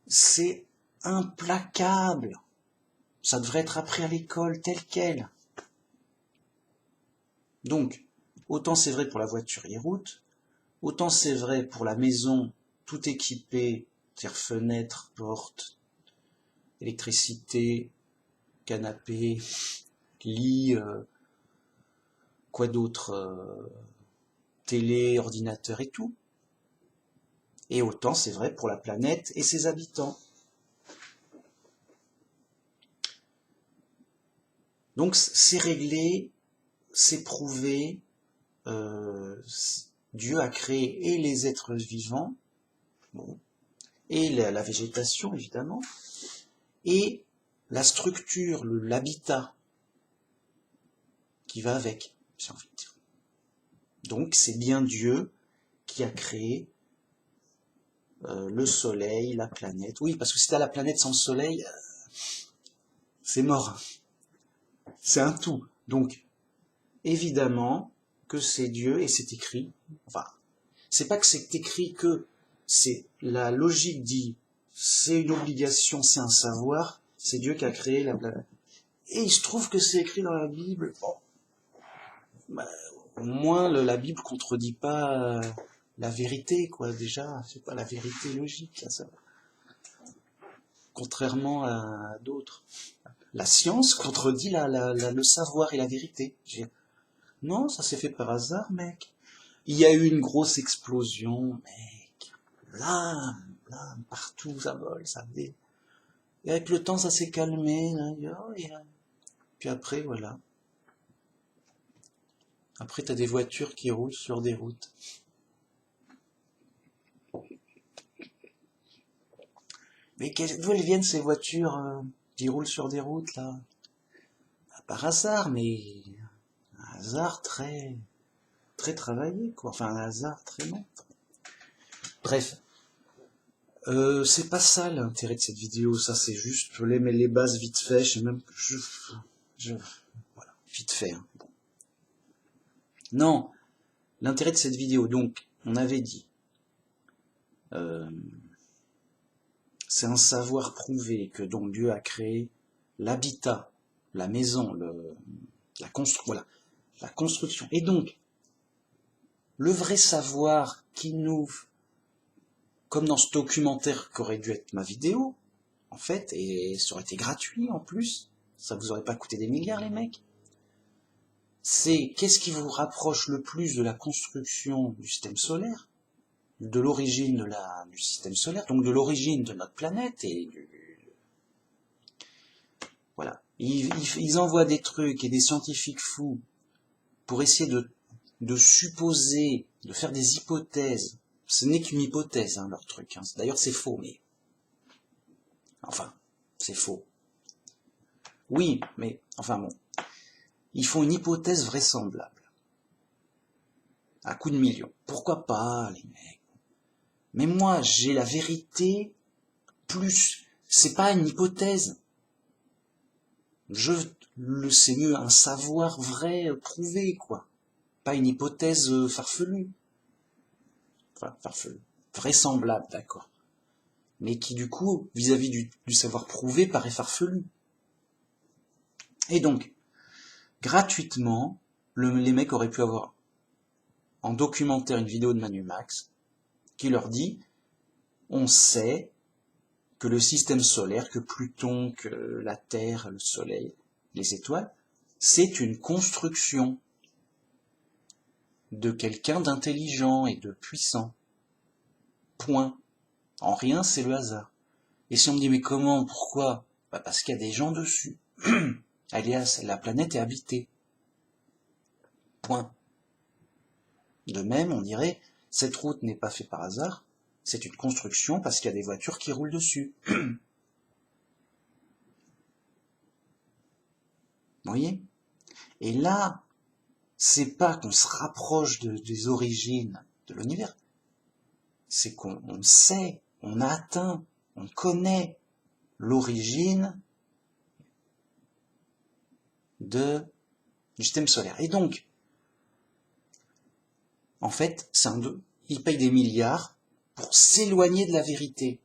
c'est implacable. Ça devrait être appris à l'école tel quel. Donc, autant c'est vrai pour la voiture et les routes, autant c'est vrai pour la maison tout équipée, c'est-à-dire fenêtres, portes, électricité, canapé, lit, quoi d'autre, télé, ordinateur et tout. Et autant c'est vrai pour la planète et ses habitants. Donc c'est réglé, c'est prouvé, Dieu a créé et les êtres vivants, bon, et la végétation évidemment, et la structure, l'habitat qui va avec, j'ai envie de dire. Donc c'est bien Dieu qui a créé le soleil, la planète. Oui, parce que si t'as la planète sans le soleil, c'est mort. C'est un tout. Donc, évidemment que c'est Dieu et c'est écrit. Enfin, c'est pas que c'est écrit que c'est la logique dit, c'est une obligation, c'est un savoir, c'est Dieu qui a créé la planète. Et il se trouve que c'est écrit dans la Bible. Bon, bah, au moins la Bible contredit pas la vérité, quoi. Déjà, c'est pas la vérité logique, là, ça. Contrairement à d'autres. La science contredit le savoir et la vérité. Non, ça s'est fait par hasard, mec. Il y a eu une grosse explosion, mec. Là, partout, ça vole, ça vole. Et avec le temps, ça s'est calmé. Puis après, voilà. Après, t'as des voitures qui roulent sur des routes. Mais d'où elles viennent ces voitures qui roulent sur des routes, là? Par hasard, mais un hasard très travaillé, quoi. Enfin, un hasard très long. Bref. C'est pas ça l'intérêt de cette vidéo, ça c'est juste, je les mets les bases vite fait, je sais même que voilà, vite fait. Hein. Bon. Non, l'intérêt de cette vidéo, donc, on avait dit, c'est un savoir prouvé que donc Dieu a créé l'habitat, la maison, voilà, la construction. Et donc, le vrai savoir qui nous, comme dans ce documentaire qu'aurait dû être ma vidéo, en fait, et ça aurait été gratuit en plus, ça vous aurait pas coûté des milliards les mecs, c'est qu'est-ce qui vous rapproche le plus de la construction du système solaire, de l'origine du système solaire, donc de l'origine de notre planète, et voilà. Ils envoient des trucs et des scientifiques fous pour essayer de supposer, de faire des hypothèses. Ce n'est qu'une hypothèse, hein, leur truc. Hein. D'ailleurs, c'est faux, mais... Enfin, c'est faux. Oui, mais... Enfin bon. Ils font une hypothèse vraisemblable. À coups de millions. Pourquoi pas, les mecs? Mais moi, j'ai la vérité plus... C'est pas une hypothèse. C'est mieux un savoir vrai, prouvé, quoi. Pas une hypothèse farfelue. Enfin, farfelue. Vraisemblable, d'accord. Mais qui, du coup, vis-à-vis du savoir prouvé, paraît farfelu. Et donc, gratuitement, les mecs auraient pu avoir en documentaire une vidéo de Manu Max qui leur dit on sait que le système solaire, que Pluton, que la Terre, le Soleil, les étoiles, c'est une construction de quelqu'un d'intelligent et de puissant. Point. En rien, c'est le hasard. Et si on me dit mais comment, pourquoi? Bah parce qu'il y a des gens dessus. Alias, la planète est habitée. Point. De même, on dirait, cette route n'est pas faite par hasard, c'est une construction parce qu'il y a des voitures qui roulent dessus. Vous voyez? Et là, c'est pas qu'on se rapproche des origines de l'univers, c'est qu'on sait, on a atteint, on connaît l'origine du système solaire. Et donc, en fait, ils payent des milliards pour s'éloigner de la vérité.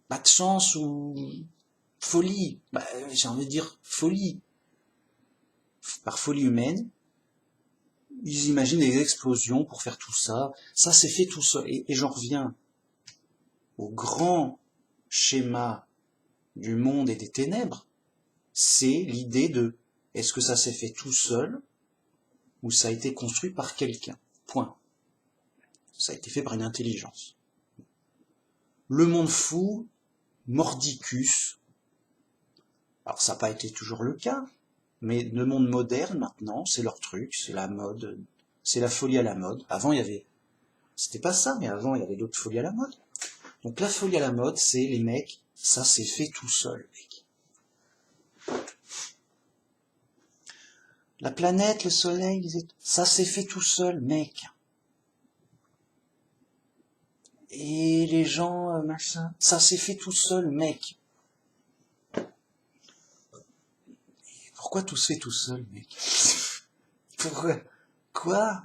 Pas de chance ou folie, j'ai envie de dire folie. Par folie humaine, ils imaginent des explosions pour faire tout ça. Ça s'est fait tout seul. Et j'en reviens au grand schéma du monde et des ténèbres. C'est l'idée de est-ce que ça s'est fait tout seul ou ça a été construit par quelqu'un. Point. Ça a été fait par une intelligence. Le monde fou, Mordicus, alors ça n'a pas été toujours le cas, mais le monde moderne maintenant, c'est leur truc, c'est la mode, c'est la folie à la mode. Avant, c'était pas ça, mais avant, il y avait d'autres folies à la mode. Donc la folie à la mode, c'est les mecs, ça s'est fait tout seul, mec. La planète, le soleil, ça s'est fait tout seul, mec. Et les gens, machin, ça s'est fait tout seul, mec. Pourquoi tout se fait tout seul, mec? Pourquoi? Quoi?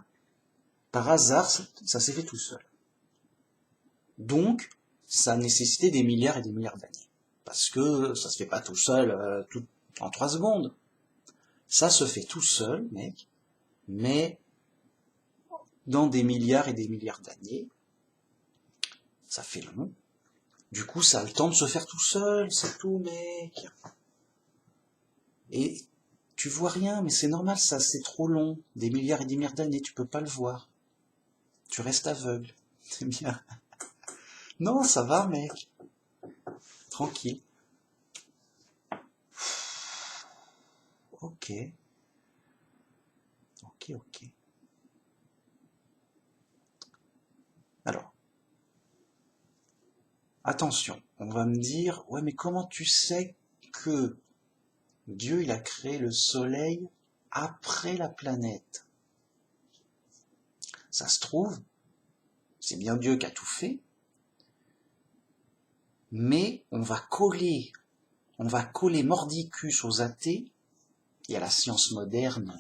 Par hasard, ça s'est fait tout seul. Donc, ça a nécessité des milliards et des milliards d'années. Parce que ça se fait pas tout seul en 3 secondes. Ça se fait tout seul, mec, mais dans des milliards et des milliards d'années, ça fait long. Du coup, ça a le temps de se faire tout seul, c'est tout, mec. Et tu vois rien, mais c'est normal, ça, c'est trop long. Des milliards et des milliards d'années, tu peux pas le voir. Tu restes aveugle. C'est bien. Non, ça va, mec. Tranquille. Ok. Ok. Alors, attention, on va me dire, ouais, mais comment tu sais que Dieu, il a créé le soleil après la planète? Ça se trouve, c'est bien Dieu qui a tout fait, mais on va coller Mordicus aux athées et à la science moderne,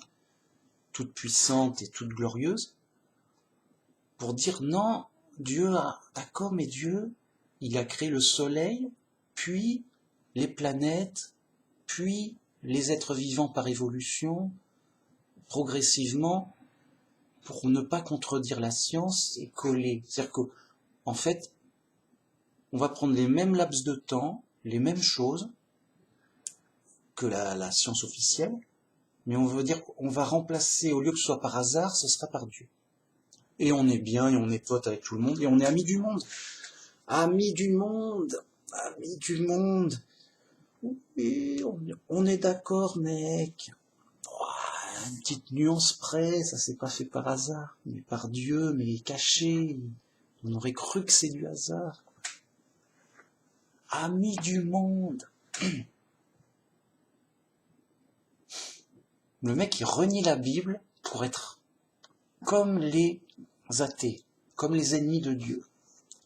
toute puissante et toute glorieuse, pour dire non, d'accord, mais Dieu, il a créé le soleil, puis les planètes, puis les êtres vivants par évolution, progressivement, pour ne pas contredire la science et coller. C'est-à-dire qu'en fait, on va prendre les mêmes laps de temps, les mêmes choses que la science officielle, mais on veut dire qu'on va remplacer, au lieu que ce soit par hasard, ce sera par Dieu. Et on est bien, et on est potes avec tout le monde, et on est amis du monde. Amis du monde, amis du monde. Oui, on est d'accord, mec. Une petite nuance près, ça s'est pas fait par hasard, mais par Dieu, mais caché. On aurait cru que c'est du hasard. Amis du monde. Le mec, il renie la Bible pour être comme les athées, comme les ennemis de Dieu.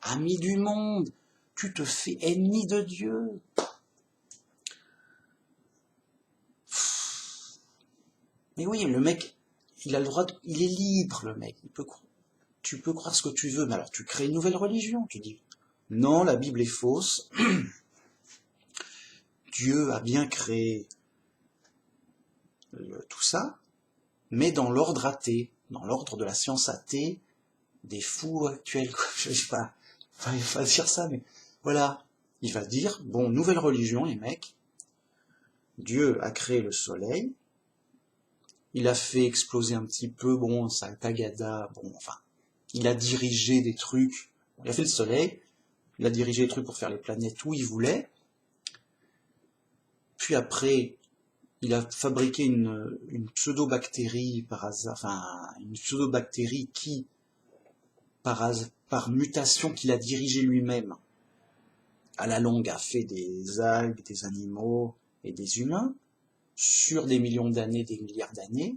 Amis du monde, tu te fais ennemi de Dieu. Mais oui, le mec, il a le droit, il est libre, le mec. Tu peux croire ce que tu veux, mais alors tu crées une nouvelle religion. Tu dis, non, la Bible est fausse. Dieu a bien créé tout ça, mais dans l'ordre athée, dans l'ordre de la science athée, des fous actuels, quoi. Je sais pas, il va dire ça, mais voilà. Il va dire, bon, nouvelle religion, les mecs. Dieu a créé le soleil, il a fait exploser un petit peu, bon, ça Tagada, bon, enfin, il a dirigé des trucs, il a fait le soleil, il a dirigé des trucs pour faire les planètes où il voulait, puis après, il a fabriqué une pseudo-bactérie par hasard, enfin, une pseudo-bactérie qui, par mutation qu'il a dirigée lui-même, à la longue a fait des algues, des animaux et des humains, sur des millions d'années, des milliards d'années,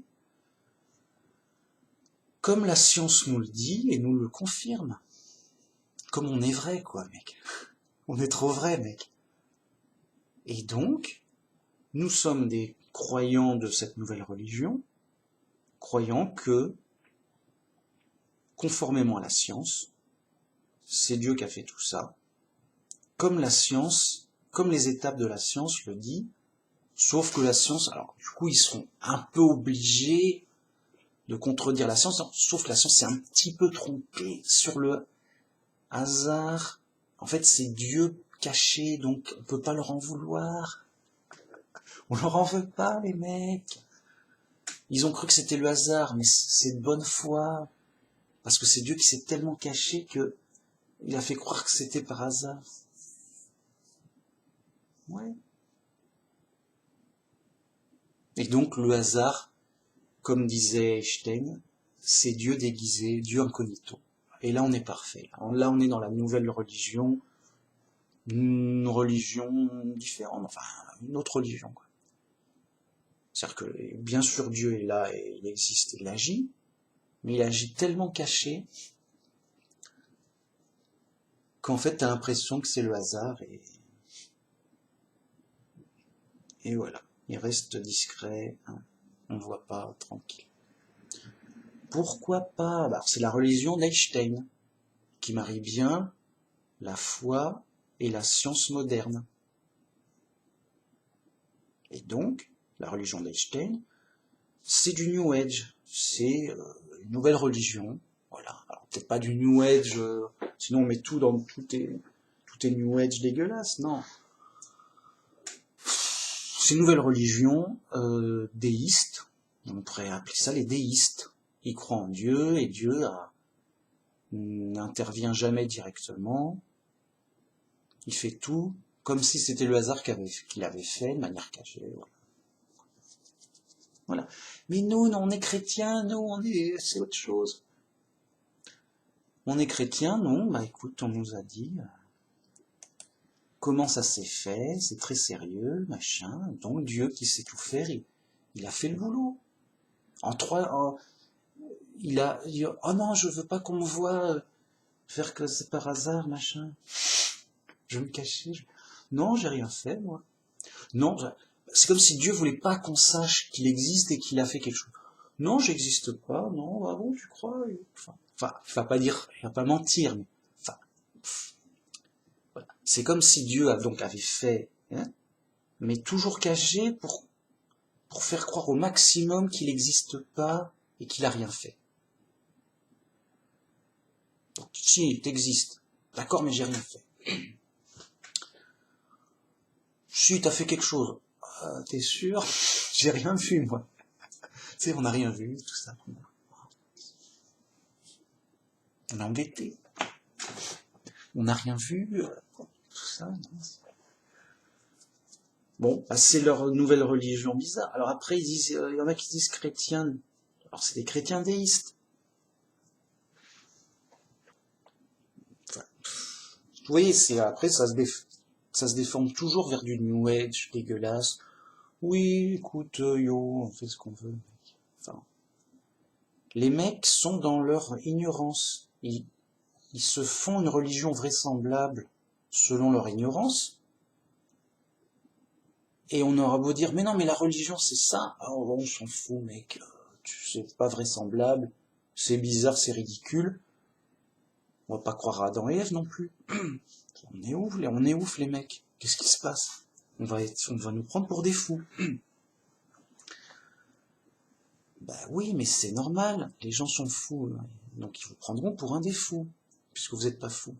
comme la science nous le dit et nous le confirme. Comme on est vrai, quoi, mec. On est trop vrai, mec. Et donc, nous sommes des croyants de cette nouvelle religion, croyant que, conformément à la science, c'est Dieu qui a fait tout ça, comme la science, comme les étapes de la science le dit, sauf que la science, alors du coup ils seront un peu obligés de contredire la science, sauf que la science s'est un petit peu trompée sur le hasard. En fait c'est Dieu caché, donc on peut pas leur en vouloir. On leur en veut pas, les mecs. Ils ont cru que c'était le hasard, mais c'est de bonne foi. Parce que c'est Dieu qui s'est tellement caché que il a fait croire que c'était par hasard. Ouais. Et donc le hasard, comme disait Einstein, c'est Dieu déguisé, Dieu incognito. Et là on est parfait. Là on est dans la nouvelle religion, une religion différente, enfin une autre religion, quoi. C'est-à-dire que bien sûr Dieu est là et il existe, il agit, mais il agit tellement caché qu'en fait t'as l'impression que c'est le hasard et voilà. Il reste discret, hein. On ne voit pas, tranquille. Pourquoi pas? Bah, c'est la religion d'Einstein qui marie bien la foi et la science moderne. Et donc, la religion d'Einstein, c'est du New Age, c'est une nouvelle religion, voilà. Alors peut-être pas du New Age, sinon on met tout dans tout est New Age dégueulasse, non. C'est une nouvelle religion déiste, on pourrait appeler ça les déistes. Ils croient en Dieu et Dieu n'intervient jamais directement. Il fait tout comme si c'était le hasard qu'il avait fait de manière cachée. Voilà. Mais nous, on est chrétiens, c'est autre chose. On est chrétiens, non, bah écoute, on nous a dit comment ça s'est fait, c'est très sérieux, machin. Donc Dieu qui sait tout faire, il a fait le boulot. Il a dit, oh non, je veux pas qu'on me voie faire que c'est par hasard, machin. Je vais me cacher. Non, j'ai rien fait, moi. Non, c'est comme si Dieu voulait pas qu'on sache qu'il existe et qu'il a fait quelque chose. Non, j'existe pas, non, ah bon, tu crois? Enfin, enfin, il va pas mentir, mais enfin, voilà. C'est comme si Dieu avait fait, hein, mais toujours caché pour faire croire au maximum qu'il n'existe pas et qu'il a rien fait. Donc, si, t'existes. D'accord, mais j'ai rien fait. Si, t'as fait quelque chose. T'es sûr? J'ai rien vu, moi. Tu sais, on n'a rien vu, tout ça. On est embêté. On n'a rien vu, tout ça. Non. Bon, bah, c'est leur nouvelle religion bizarre. Alors après, ils disent, il y en a qui disent chrétiens. Alors c'est des chrétiens déistes. Enfin, vous voyez, après ça se déforme toujours vers du New Age dégueulasse. Oui, écoute, yo, on fait ce qu'on veut. Mec. Enfin, les mecs sont dans leur ignorance. Ils se font une religion vraisemblable selon leur ignorance. Et on aura beau dire, mais non, mais la religion c'est ça. Oh, on s'en fout, mec. C'est pas vraisemblable. C'est bizarre, c'est ridicule. On va pas croire à Adam et Ève non plus. On est ouf, les mecs. Qu'est-ce qui se passe? On va nous prendre pour des fous. Bah oui, mais c'est normal. Les gens sont fous. Donc ils vous prendront pour un des fous. Puisque vous n'êtes pas fou.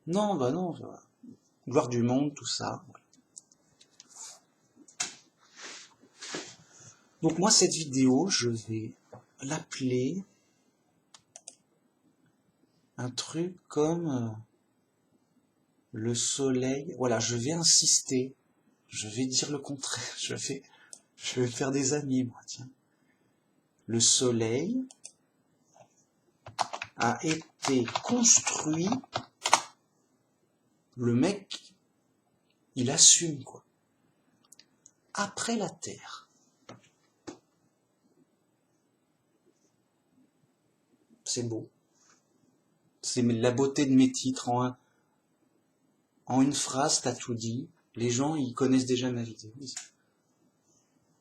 Non, bah non. Gloire du monde, tout ça. Ouais. Donc moi, cette vidéo, je vais l'appeler un truc comme le soleil. Voilà, je vais insister. Je vais dire le contraire. Je vais faire des amis, moi, tiens. Le soleil a été construit. Le mec, il assume, quoi. Après la Terre. C'est beau. C'est la beauté de mes titres. En une phrase, t'as tout dit. Les gens, ils connaissent déjà ma vidéo.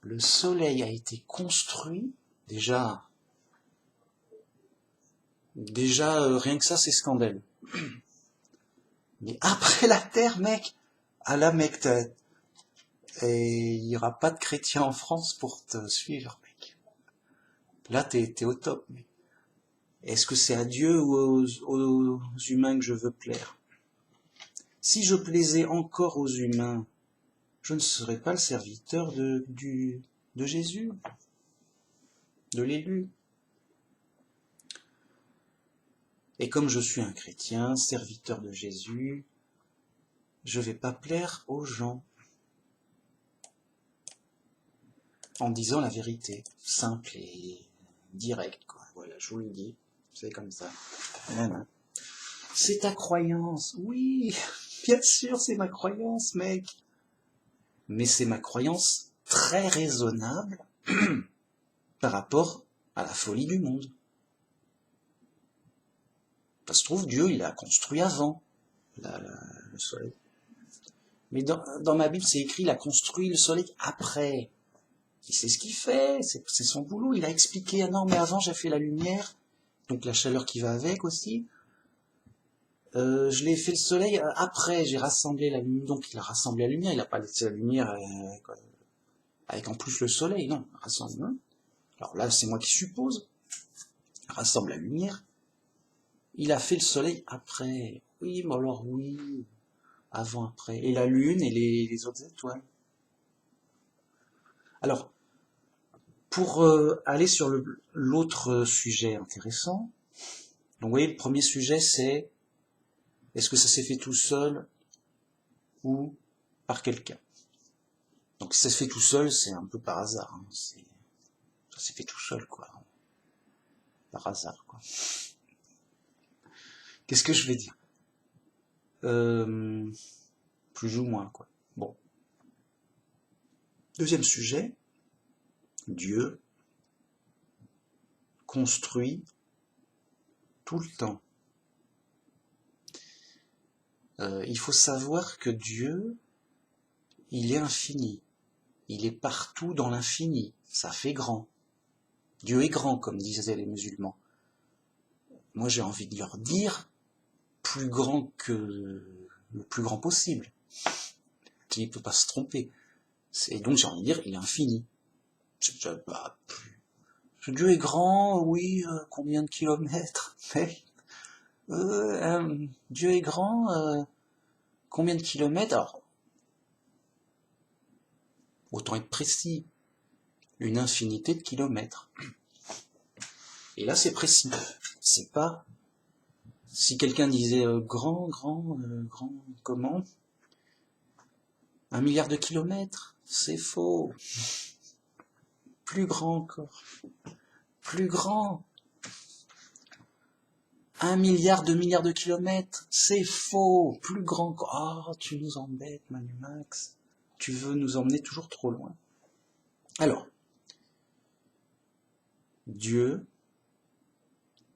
Le soleil a été construit. Déjà, rien que ça, c'est scandaleux. Mais après la Terre, mec, ah là, mec, et il n'y aura pas de chrétiens en France pour te suivre, mec. Là, t'es au top, mec. Est-ce que c'est à Dieu ou aux humains que je veux plaire? Si je plaisais encore aux humains, je ne serais pas le serviteur de Jésus, de l'élu. Et comme je suis un chrétien, serviteur de Jésus, je vais pas plaire aux gens en disant la vérité, simple et directe, quoi. Voilà, je vous le dis, c'est comme ça. Voilà. C'est ta croyance, oui, bien sûr, c'est ma croyance, mec. Mais c'est ma croyance très raisonnable par rapport à la folie du monde. Ça se trouve, Dieu, il a construit avant le soleil. Mais dans ma Bible, c'est écrit, il a construit le soleil après. Il sait ce qu'il fait, c'est son boulot. Il a expliqué, ah non, mais avant, j'ai fait la lumière, donc la chaleur qui va avec aussi. Je l'ai fait le soleil après, j'ai rassemblé la lumière. Donc il a rassemblé la lumière, il n'a pas laissé la lumière avec en plus le soleil, non, rassemble. Alors là, c'est moi qui suppose. Il rassemble la lumière. Il a fait le soleil après. Oui, mais alors oui, avant, après. Et la lune et les autres étoiles. Alors, pour aller sur l'autre sujet intéressant, donc vous voyez, le premier sujet, c'est est-ce que ça s'est fait tout seul ou par quelqu'un? Donc si ça se fait tout seul, c'est un peu par hasard. Hein. Ça s'est fait tout seul, quoi. Par hasard, quoi. Qu'est-ce que je vais dire? Plus ou moins, quoi. Bon. Deuxième sujet, Dieu construit tout le temps. Il faut savoir que Dieu, il est infini. Il est partout dans l'infini. Ça fait grand. Dieu est grand, comme disaient les musulmans. moi j'ai envie de leur dire, plus grand que le plus grand possible. Il ne peut pas se tromper. Et donc j'ai envie de dire, il est infini. Bah, Dieu est grand, oui, combien de kilomètres? Dieu est grand, combien de kilomètres? Alors, autant être précis, une infinité de kilomètres. Et là c'est précis. C'est pas... Si quelqu'un disait grand, comment? 1 milliard de kilomètres? C'est faux. Plus grand encore. Plus grand. 1 milliard de kilomètres? C'est faux. Plus grand encore. Oh, tu nous embêtes, Manu Max. Tu veux nous emmener toujours trop loin. Alors, Dieu,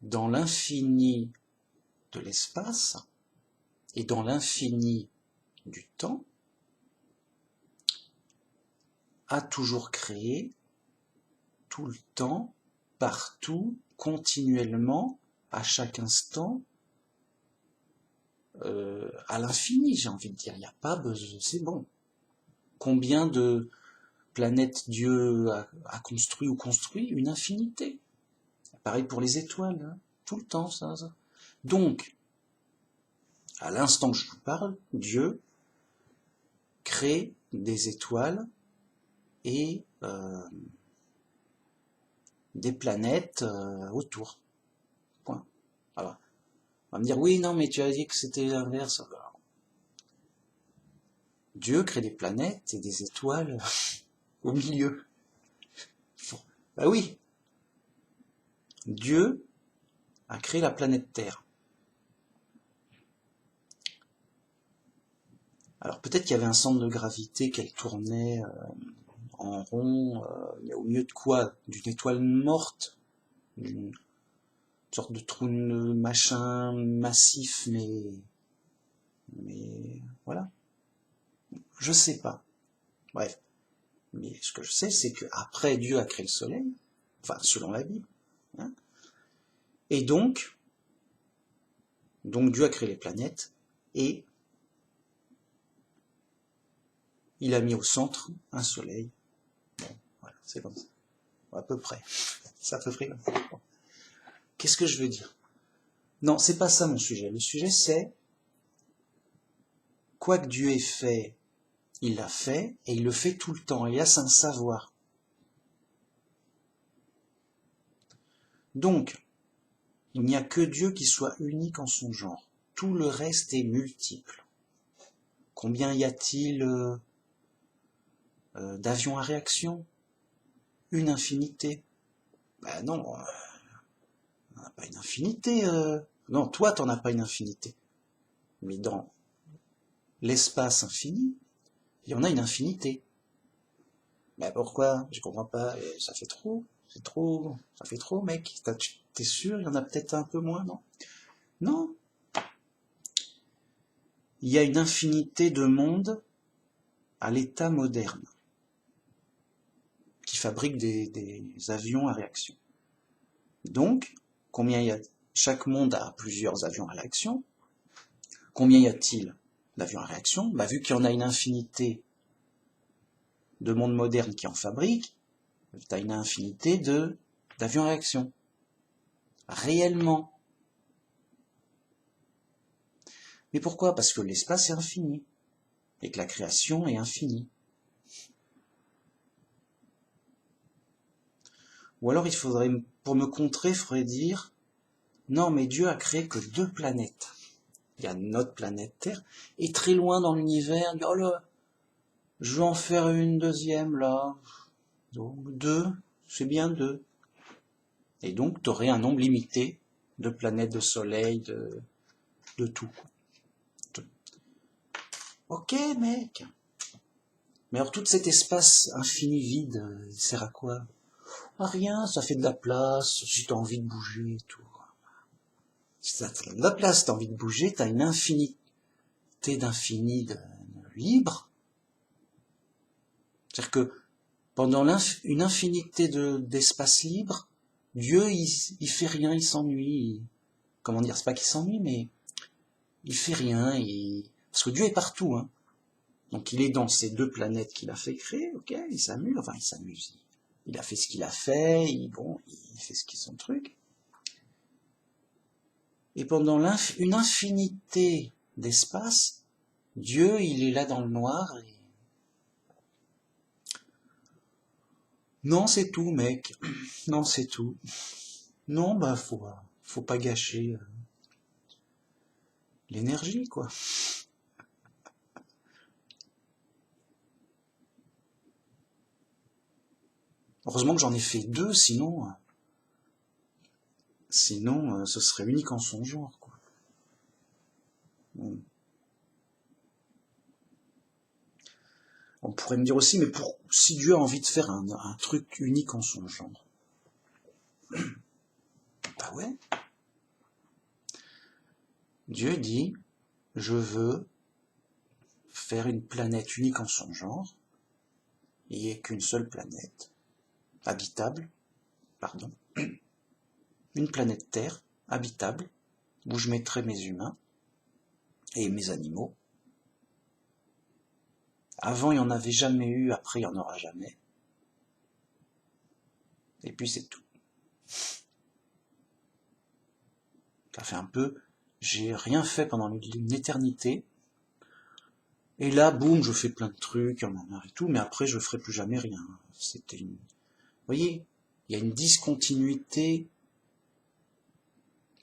dans l'infini de l'espace et dans l'infini du temps, a toujours créé, tout le temps, partout, continuellement, à chaque instant, à l'infini, j'ai envie de dire. Il n'y a pas besoin, c'est bon. Combien de planètes Dieu a construit ou construit? Une infinité. Pareil pour les étoiles, hein. Tout le temps, ça. Donc, à l'instant que je vous parle, Dieu crée des étoiles et des planètes autour. Point. Alors, on va me dire, oui, non, mais tu as dit que c'était l'inverse. Alors, Dieu crée des planètes et des étoiles au milieu. Bah oui, Dieu a créé la planète Terre. Alors peut-être qu'il y avait un centre de gravité qu'elle tournait en rond, au milieu de quoi? D'une étoile morte, d'une sorte de trou de machin massif, mais voilà. Je sais pas. Bref. Mais ce que je sais, c'est qu'après Dieu a créé le soleil, enfin selon la Bible, hein, et donc Dieu a créé les planètes, et il a mis au centre un soleil. Bon, voilà, c'est comme ça. À peu près. C'est à peu près comme ça. Bon. Qu'est-ce que je veux dire? Non, c'est pas ça mon sujet. Le sujet c'est, quoi que Dieu ait fait, il l'a fait, et il le fait tout le temps. Et là, c'est un savoir. Donc, il n'y a que Dieu qui soit unique en son genre. Tout le reste est multiple. Combien y a-t-il d'avions à réaction? Une infinité. Ben non, on n'a pas une infinité. Non, toi, t'en as pas une infinité. Mais dans l'espace infini, il y en a une infinité. Ben pourquoi? Je comprends pas. Ça fait trop. C'est trop. Ça fait trop, mec. T'es sûr? Il y en a peut-être un peu moins, non? Non. Il y a une infinité de mondes à l'état moderne qui fabriquent des avions à réaction. Donc, combien y a chaque monde a plusieurs avions à réaction. Combien y a-t-il d'avions à réaction? Bah, vu qu'il y en a une infinité de mondes modernes qui en fabriquent, tu as une infinité d'avions à réaction. Réellement. Mais pourquoi? Parce que l'espace est infini. Et que la création est infinie. Ou alors il faudrait, pour me contrer, il faudrait dire, non mais Dieu a créé que 2 planètes. Il y a notre planète Terre, et très loin dans l'univers, oh là, je vais en faire une deuxième là. Donc 2, c'est bien 2. Et donc tu aurais un nombre limité de planètes, de soleils, de tout. Ok mec. Mais alors tout cet espace infini vide, il sert à quoi? À rien, ça fait de la place, si t'as envie de bouger et tout. Si t'as de la place, t'as envie de bouger, t'as une infinité d'infini libre. C'est-à-dire que pendant une infinité d'espace libre, Dieu, il fait rien, il s'ennuie. comment dire, c'est pas qu'il s'ennuie, mais il fait rien, parce que Dieu est partout, hein. Donc il est dans ces deux planètes qu'il a fait créer, ok, il s'amuse, il a fait ce qu'il a fait, il fait ce qui est son truc. Et pendant une infinité d'espace, Dieu, il est là dans le noir, et... Non, c'est tout, mec. Non, c'est tout. Non, bah, faut pas gâcher l'énergie, quoi. Heureusement que j'en ai fait deux, sinon, ce serait unique en son genre, quoi. Bon. On pourrait me dire aussi, mais si Dieu a envie de faire un truc unique en son genre, bah ouais. Dieu dit, je veux faire une planète unique en son genre, il n'y ait qu'une seule planète, habitable, pardon, une planète Terre, habitable, où je mettrai mes humains et mes animaux. Avant, il n'y en avait jamais eu, après, il n'y en aura jamais. Et puis, c'est tout. Ça fait un peu, j'ai rien fait pendant une éternité, et là, boum, je fais plein de trucs, il y en a marre et tout, mais après, je ferai plus jamais rien. C'était une... Vous voyez, il y a une discontinuité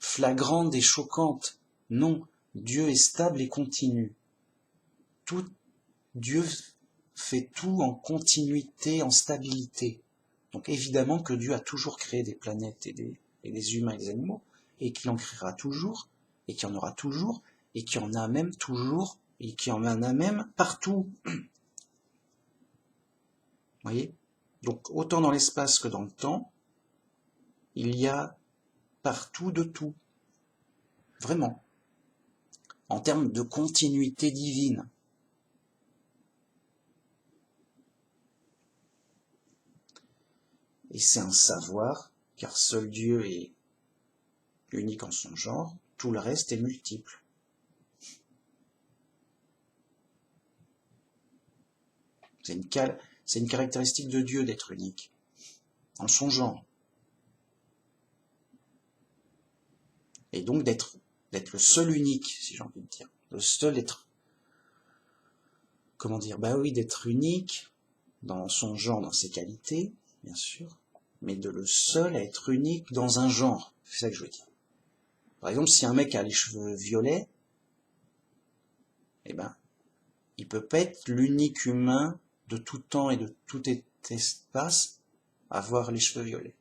flagrante et choquante. Non, Dieu est stable et continu. Dieu fait tout en continuité, en stabilité. Donc évidemment que Dieu a toujours créé des planètes et des humains et des animaux, et qu'il en créera toujours, et qu'il y en aura toujours, et qu'il y en a même toujours, et qu'il y en a même partout. Vous voyez ? Donc autant dans l'espace que dans le temps, il y a partout de tout. Vraiment. En termes de continuité divine. Et c'est un savoir, car seul Dieu est unique en son genre, tout le reste est multiple. C'est une caractéristique de Dieu d'être unique, en son genre. Et donc d'être le seul unique, si j'ai envie de dire. Le seul être, comment dire, bah oui, d'être unique dans son genre, dans ses qualités, bien sûr, mais de le seul à être unique dans un genre. C'est ça que je veux dire. Par exemple, si un mec a les cheveux violets, eh ben, il peut pas être l'unique humain de tout temps et de tout espace à avoir les cheveux violets.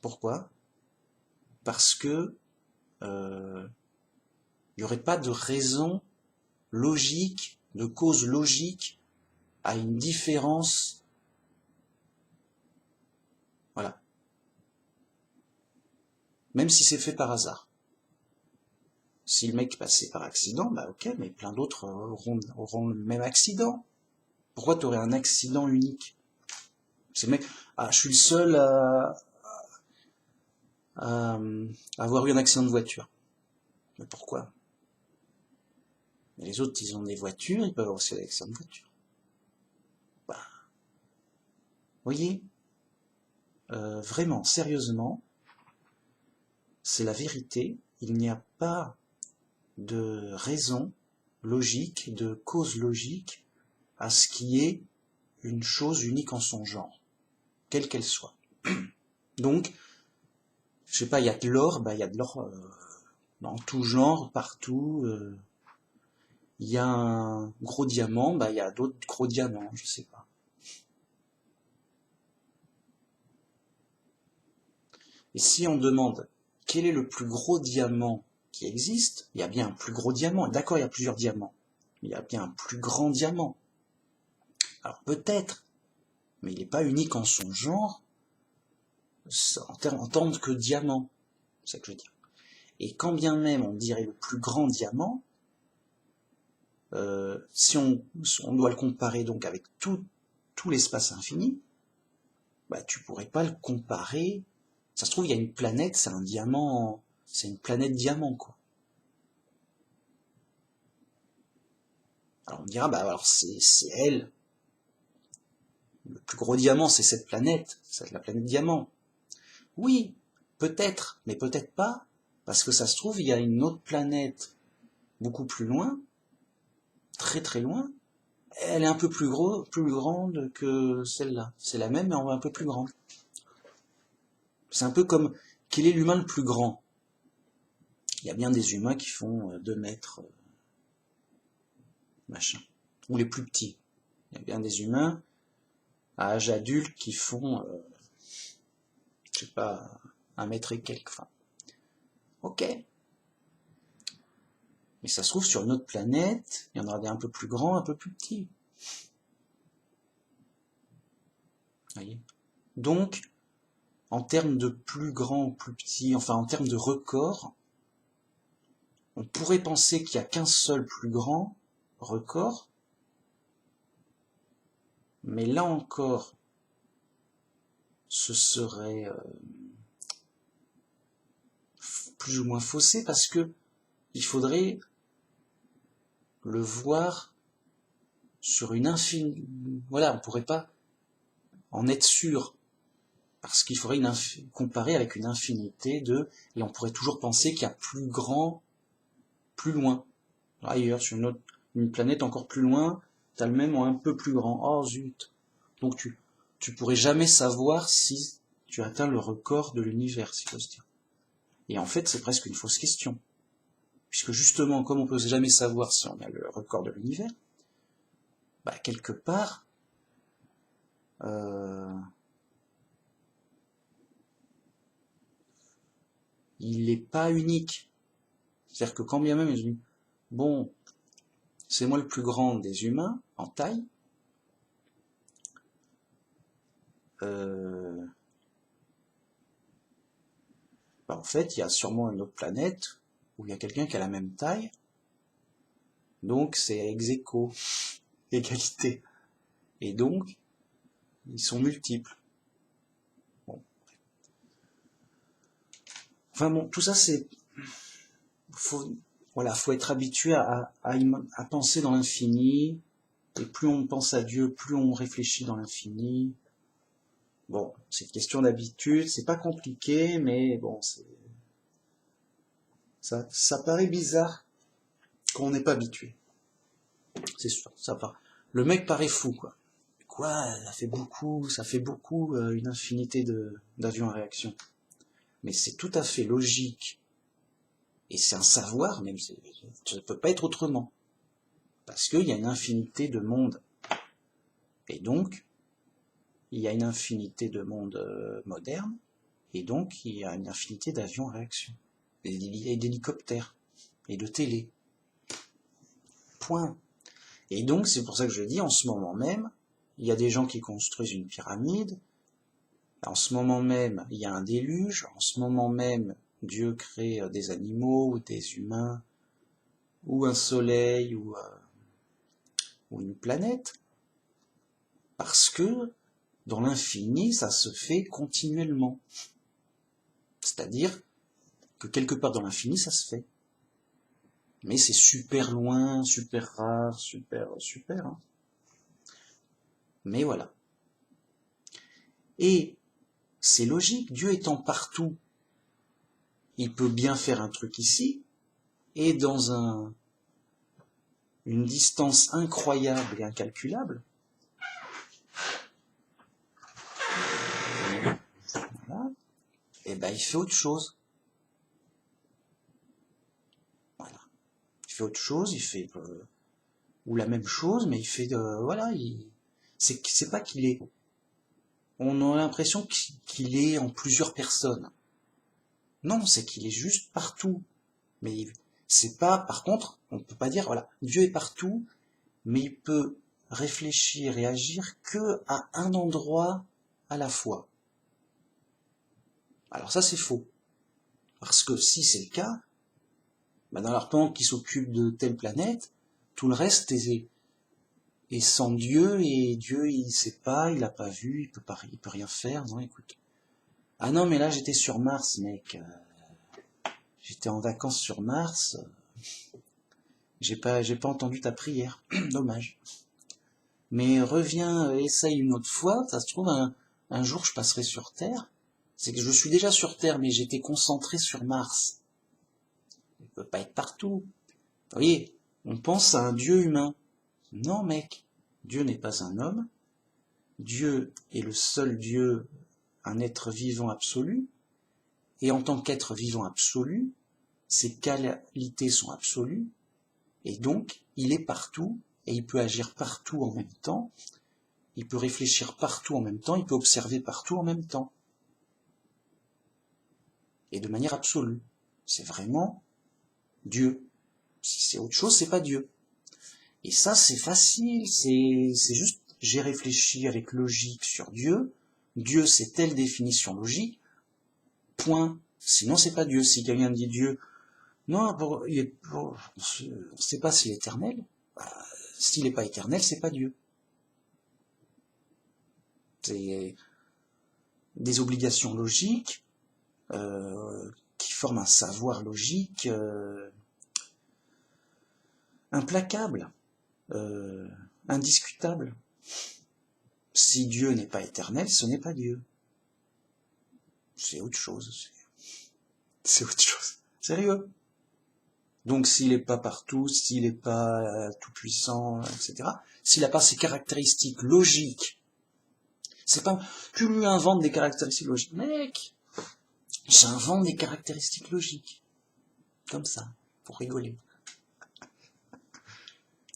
Pourquoi ? Parce que il n'y aurait pas de raison logique, de cause logique à une différence. Voilà. Même si c'est fait par hasard. Si le mec passait par accident, bah ok, mais plein d'autres auront le même accident. Pourquoi tu aurais un accident unique ? C'est le mec, ah, je suis le seul à avoir eu un accident de voiture. Mais pourquoi ? Mais les autres, ils ont des voitures, ils peuvent avoir aussi des accidents de voiture. Bah, voyez, vraiment, sérieusement, c'est la vérité. Il n'y a pas de raison logique, de cause logique à ce qui est une chose unique en son genre, quelle qu'elle soit. Donc, je sais pas, il y a de l'or, bah il y a de l'or dans tout genre, partout. Il y a un gros diamant, bah il y a d'autres gros diamants, je sais pas. Et si on demande quel est le plus gros diamant qui existe, il y a bien un plus gros diamant. D'accord, il y a plusieurs diamants, mais il y a bien un plus grand diamant. Alors peut-être, mais il n'est pas unique en son genre, en tant que diamant, c'est ça que je veux dire. Et quand bien même on dirait le plus grand diamant, si on doit le comparer donc avec tout l'espace infini, bah tu pourrais pas le comparer Ça se trouve, il y a une planète, c'est un diamant, c'est une planète diamant, quoi. Alors on me dira, bah alors c'est elle. Le plus gros diamant, c'est cette planète, c'est la planète diamant. Oui, peut-être, mais peut-être pas, parce que ça se trouve, il y a une autre planète beaucoup plus loin, très très loin. Elle est un peu plus grande que celle-là. C'est la même, mais un peu plus grande. C'est un peu comme, quel est l'humain le plus grand? Il y a bien des humains qui font 2 mètres, machin. Ou les plus petits. Il y a bien des humains à âge adulte qui font, je sais pas, 1 mètre et quelques. Enfin, ok. Mais ça se trouve, sur une autre planète, il y en aura des un peu plus grands, un peu plus petits. Voyez. Donc, en termes de plus grand ou plus petit, enfin en termes de record, on pourrait penser qu'il n'y a qu'un seul plus grand record, mais là encore, ce serait plus ou moins faussé parce que il faudrait le voir sur une infinie. Voilà, on pourrait pas en être sûr parce qu'il faudrait comparer avec une infinité et on pourrait toujours penser qu'il y a plus grand, plus loin. Ailleurs, sur une planète encore plus loin, t'as le même ou un peu plus grand. Oh zut. Donc tu pourrais jamais savoir si tu atteins le record de l'univers, si j'ose dire. Et en fait, c'est presque une fausse question. Puisque justement, comme on peut jamais savoir si on a le record de l'univers, bah quelque part, il n'est pas unique. C'est-à-dire que quand bien même ils disent, bon, c'est moi le plus grand des humains, en taille, bah en fait, il y a sûrement une autre planète où il y a quelqu'un qui a la même taille, donc c'est ex aequo, égalité. Et donc, ils sont multiples. Bon. Enfin bon, tout ça c'est... faut être habitué à penser dans l'infini, et plus on pense à Dieu, plus on réfléchit dans l'infini. Bon, c'est une question d'habitude, c'est pas compliqué, mais bon, ça paraît bizarre quand on n'est pas habitué. C'est sûr, le mec paraît fou, quoi. Quoi, ça fait beaucoup, une infinité d'avions à réaction. Mais c'est tout à fait logique. Et c'est un savoir, même, ça ne peut pas être autrement. Parce qu'il y a une infinité de mondes. Et donc, il y a une infinité de mondes modernes. Et donc, il y a une infinité d'avions à réaction. Et d'hélicoptères. Et de télé. Point. Et donc, c'est pour ça que je dis, en ce moment même, il y a des gens qui construisent une pyramide. En ce moment même, il y a un déluge. En ce moment même, Dieu crée des animaux ou des humains, ou un soleil, ou une planète. Parce que dans l'infini, ça se fait continuellement. C'est-à-dire que quelque part dans l'infini, ça se fait. Mais c'est super loin, super rare, super. Hein. Mais voilà. Et c'est logique, Dieu étant partout, il peut bien faire un truc ici, et dans une distance incroyable et incalculable, voilà, et ben il fait autre chose. Voilà. Il fait autre chose, il fait ou la même chose, mais il fait voilà, c'est pas qu'il est. On a l'impression qu'il est en plusieurs personnes. Non, c'est qu'il est juste partout. Mais c'est pas, par contre, on peut pas dire, voilà, Dieu est partout, mais il peut réfléchir et agir que à un endroit à la fois. Alors ça, c'est faux. Parce que si c'est le cas, bah dans leur temps qui s'occupe de telle planète, tout le reste est sans Dieu, et Dieu, il sait pas, il a pas vu, il peut rien faire, non, écoute. Ah non, mais là, j'étais sur Mars, mec. J'étais en vacances sur Mars. J'ai pas entendu ta prière. Dommage. Mais reviens, essaye une autre fois. Ça se trouve, un jour, je passerai sur Terre. C'est que je suis déjà sur Terre, mais j'étais concentré sur Mars. Il peut pas être partout. Vous voyez, on pense à un Dieu humain. Non, mec. Dieu n'est pas un homme. Dieu est le seul Dieu, un être vivant absolu. Et en tant qu'être vivant absolu, ses qualités sont absolues. Et donc, il est partout, et il peut agir partout en même temps, il peut réfléchir partout en même temps, il peut observer partout en même temps. Et de manière absolue. C'est vraiment Dieu. Si c'est autre chose, c'est pas Dieu. Et ça, c'est facile, c'est juste, j'ai réfléchi avec logique sur Dieu. Dieu, c'est telle définition logique, point. Sinon, c'est pas Dieu. Si quelqu'un dit Dieu, non, on ne sait pas s'il est éternel. S'il n'est pas éternel, c'est pas Dieu. C'est des obligations logiques qui forment un savoir logique implacable, indiscutable. Si Dieu n'est pas éternel, ce n'est pas Dieu. C'est autre chose. C'est autre chose. Sérieux. Donc s'il n'est pas partout, s'il n'est pas tout-puissant, etc., s'il n'a pas ces caractéristiques logiques, c'est pas... Tu lui inventes des caractéristiques logiques. Mec, j'invente des caractéristiques logiques. Comme ça, pour rigoler.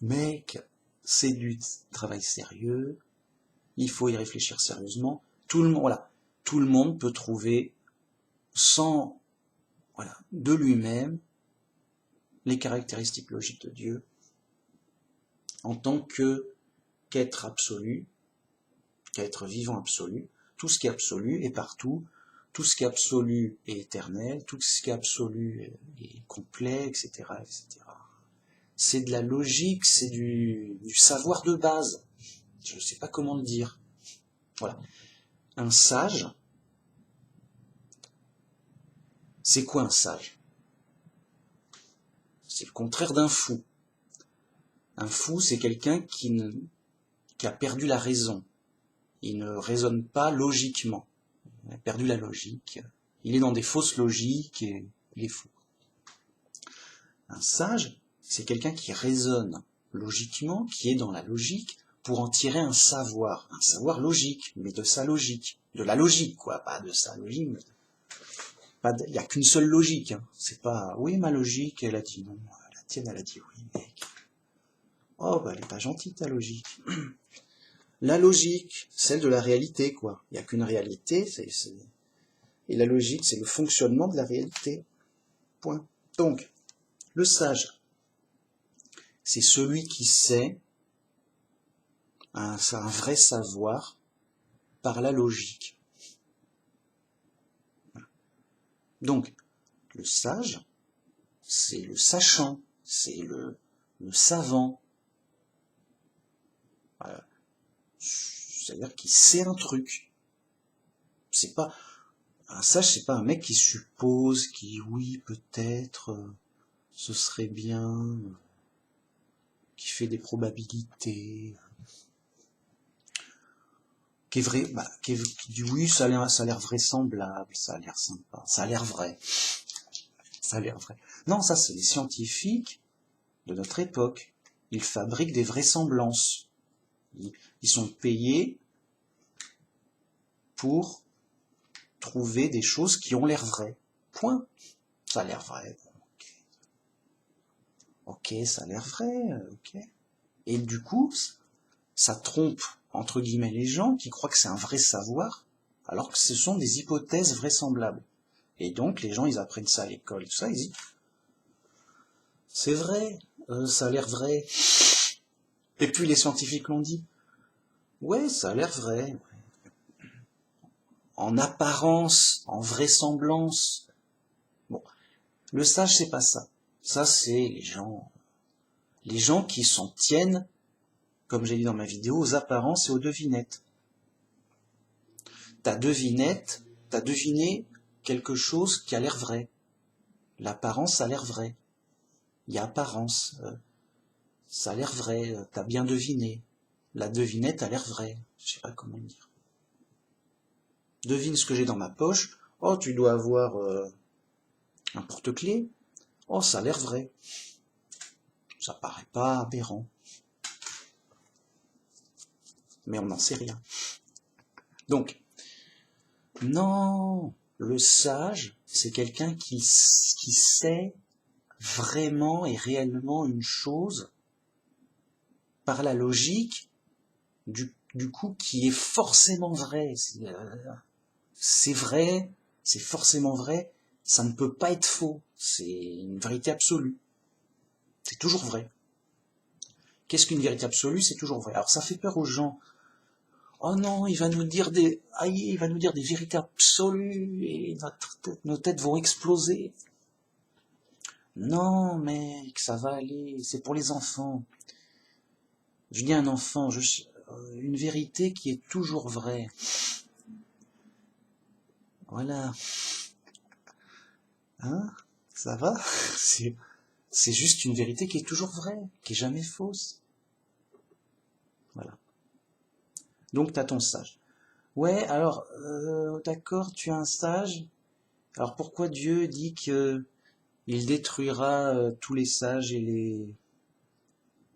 Mec, c'est du travail sérieux, il faut y réfléchir sérieusement. Tout le monde peut trouver, de lui-même, les caractéristiques logiques de Dieu, en tant qu'être absolu, qu'être vivant absolu. Tout ce qui est absolu est partout, tout ce qui est absolu est éternel, tout ce qui est absolu est complet, etc., etc. C'est de la logique, c'est du savoir de base. Je ne sais pas comment le dire. Voilà. Un sage, c'est quoi un sage? C'est le contraire d'un fou. Un fou, c'est quelqu'un qui a perdu la raison. Il ne raisonne pas logiquement. Il a perdu la logique. Il est dans des fausses logiques et il est fou. Un sage, c'est quelqu'un qui raisonne logiquement, qui est dans la logique, pour en tirer un savoir logique, mais de sa logique. De la logique, quoi, pas de sa logique. Il n'y a qu'une seule logique. Hein. C'est pas, oui, ma logique, elle a dit non. La tienne, elle a dit oui, mec. Oh, bah, elle est pas gentille, ta logique. La logique, celle de la réalité, quoi. Il n'y a qu'une réalité, et la logique, c'est le fonctionnement de la réalité. Point. Donc, le sage, c'est celui qui sait, c'est un vrai savoir par la logique. Donc, le sage, c'est le sachant, c'est le savant. Voilà. C'est-à-dire qu'il sait un truc. C'est pas un sage, c'est pas un mec qui suppose, qui oui peut-être, ce serait bien, qui fait des probabilités, qui est vrai, qui dit oui, ça a l'air vraisemblable, ça a l'air sympa, ça a l'air vrai, ça a l'air vrai. Non, ça c'est les scientifiques de notre époque. Ils fabriquent des vraisemblances. Ils sont payés pour trouver des choses qui ont l'air vraies. Point. Ça a l'air vrai. Ok, ça a l'air vrai. Ok. Et du coup, ça trompe entre guillemets les gens qui croient que c'est un vrai savoir, alors que ce sont des hypothèses vraisemblables. Et donc les gens, ils apprennent ça à l'école, tout ça, ils disent c'est vrai, ça a l'air vrai. Et puis les scientifiques l'ont dit. Ouais, ça a l'air vrai. En apparence, en vraisemblance. Bon, le sage, c'est pas ça. Ça, c'est les gens qui s'en tiennent, comme j'ai dit dans ma vidéo, aux apparences et aux devinettes. Ta devinette, t'as deviné quelque chose qui a l'air vrai. L'apparence a l'air vraie. Il y a apparence, ça a l'air vrai, t'as bien deviné. La devinette a l'air vraie. Je sais pas comment dire. Devine ce que j'ai dans ma poche. Oh, tu dois avoir un porte-clés. Oh, ça a l'air vrai. Ça paraît pas aberrant. Mais on n'en sait rien. Donc, non, le sage, c'est quelqu'un qui sait vraiment et réellement une chose par la logique, du coup, qui est forcément vrai. C'est vrai, c'est forcément vrai, ça ne peut pas être faux. C'est une vérité absolue. C'est toujours vrai. Qu'est-ce qu'une vérité absolue? C'est toujours vrai. Alors ça fait peur aux gens. Oh non, il va nous dire des vérités absolues et nos têtes vont exploser. Non, mec, ça va aller. C'est pour les enfants. Je dis à un enfant, une vérité qui est toujours vraie. Voilà. Hein? Ça va? C'est juste une vérité qui est toujours vraie, qui est jamais fausse. Voilà. Donc t'as ton sage. Ouais, alors, d'accord, tu as un sage. Alors pourquoi Dieu dit que il détruira tous les sages et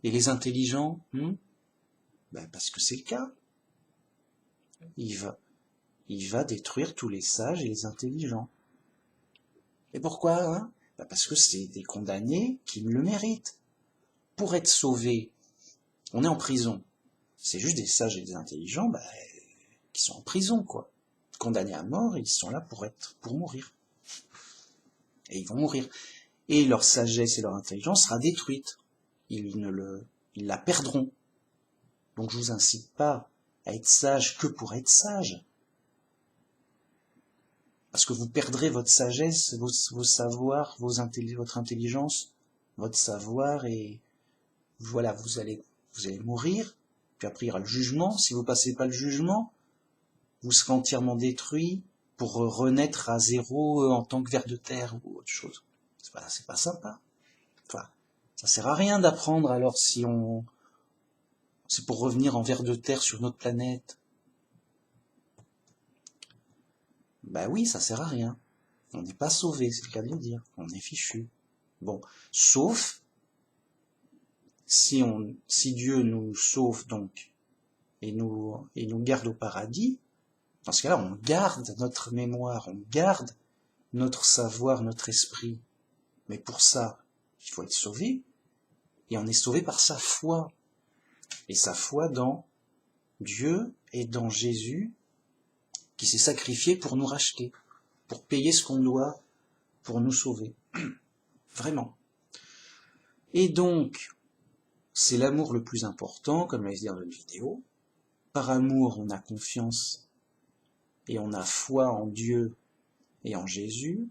les intelligents? Ben parce que c'est le cas. Il va détruire tous les sages et les intelligents. Et pourquoi, hein? Ben parce que c'est des condamnés qui le méritent. Pour être sauvés, on est en prison. C'est juste des sages et des intelligents, ben, qui sont en prison, quoi. Condamnés à mort, ils sont là pour mourir. Et ils vont mourir. Et leur sagesse et leur intelligence sera détruite. Ils la perdront. Donc je vous incite pas à être sage que pour être sage. Parce que vous perdrez votre sagesse, vos savoirs, votre intelligence, votre savoir, et voilà, vous allez mourir, puis après il y aura le jugement. Si vous passez pas le jugement, vous serez entièrement détruit pour renaître à zéro en tant que ver de terre ou autre chose. C'est pas sympa. Enfin, ça sert à rien d'apprendre alors si c'est pour revenir en ver de terre sur notre planète. Bah oui, ça sert à rien. On n'est pas sauvé, c'est le cas de le dire. On est fichu. Bon, sauf si Dieu nous sauve donc et nous garde au paradis. Dans ce cas-là, on garde notre mémoire, on garde notre savoir, notre esprit. Mais pour ça, il faut être sauvé. Et on est sauvé par sa foi. Et sa foi dans Dieu et dans Jésus qui s'est sacrifié pour nous racheter, pour payer ce qu'on doit, pour nous sauver. Vraiment. Et donc, c'est l'amour le plus important, comme je l'ai dit dans une vidéo. Par amour, on a confiance et on a foi en Dieu et en Jésus,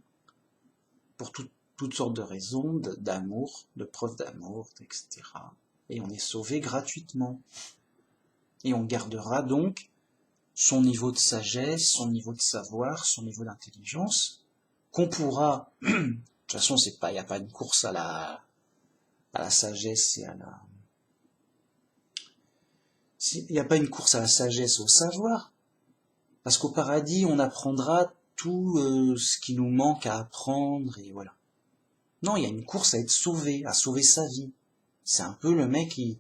pour toutes sortes de raisons, d'amour, de preuves d'amour, etc. Et on est sauvé gratuitement. Et on gardera donc son niveau de sagesse, son niveau de savoir, son niveau d'intelligence, qu'on pourra, de toute façon, il n'y a pas une course à la sagesse et il n'y a pas une course à la sagesse, au savoir, parce qu'au paradis, on apprendra tout ce qui nous manque à apprendre, et voilà. Non, il y a une course à être sauvé, à sauver sa vie. C'est un peu le mec qui...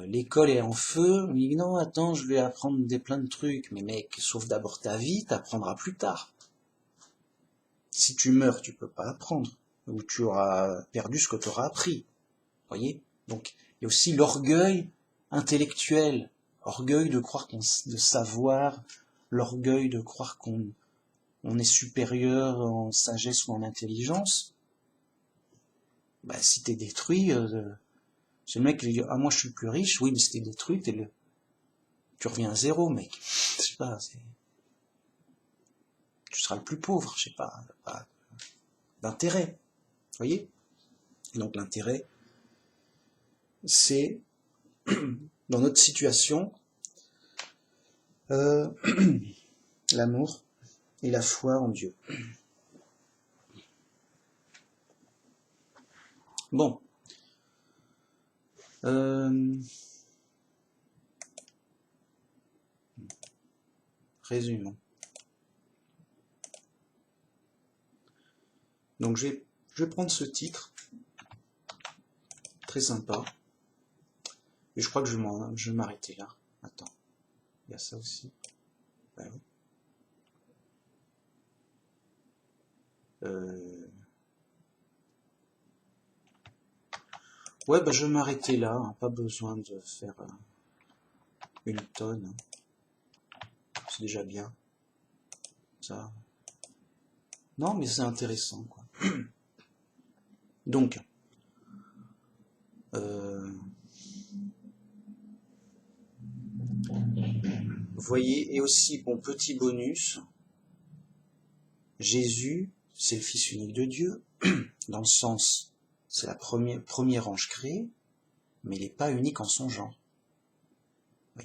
l'école est en feu, il dit non, attends, je vais apprendre plein de trucs, mais mec, sauve d'abord ta vie, t'apprendras plus tard. Si tu meurs, tu peux pas apprendre, ou tu auras perdu ce que tu auras appris. Voyez? Donc, il y a aussi l'orgueil intellectuel, orgueil de croire de savoir, l'orgueil de croire qu'on est supérieur en sagesse ou en intelligence. Bah, si t'es détruit, c'est le mec qui dit ah moi je suis plus riche, oui mais si t'es détruit, tu reviens à zéro, mec. Je sais pas, tu seras le plus pauvre, je sais pas d'intérêt. Voyez? Donc l'intérêt, c'est dans notre situation, l'amour et la foi en Dieu. Bon. Résumons. Donc je vais prendre ce titre, très sympa, et je crois que je vais m'arrêter là. Attends, il y a ça aussi. Ben oui. Ouais, bah je vais m'arrêter là, hein, pas besoin de faire une tonne. Hein. C'est déjà bien. Ça. Non, mais c'est intéressant, quoi. Donc, vous voyez, et aussi, bon, petit bonus, Jésus, c'est le Fils unique de Dieu, dans le sens, c'est la premier ange créé, mais il n'est pas unique en son genre. Vous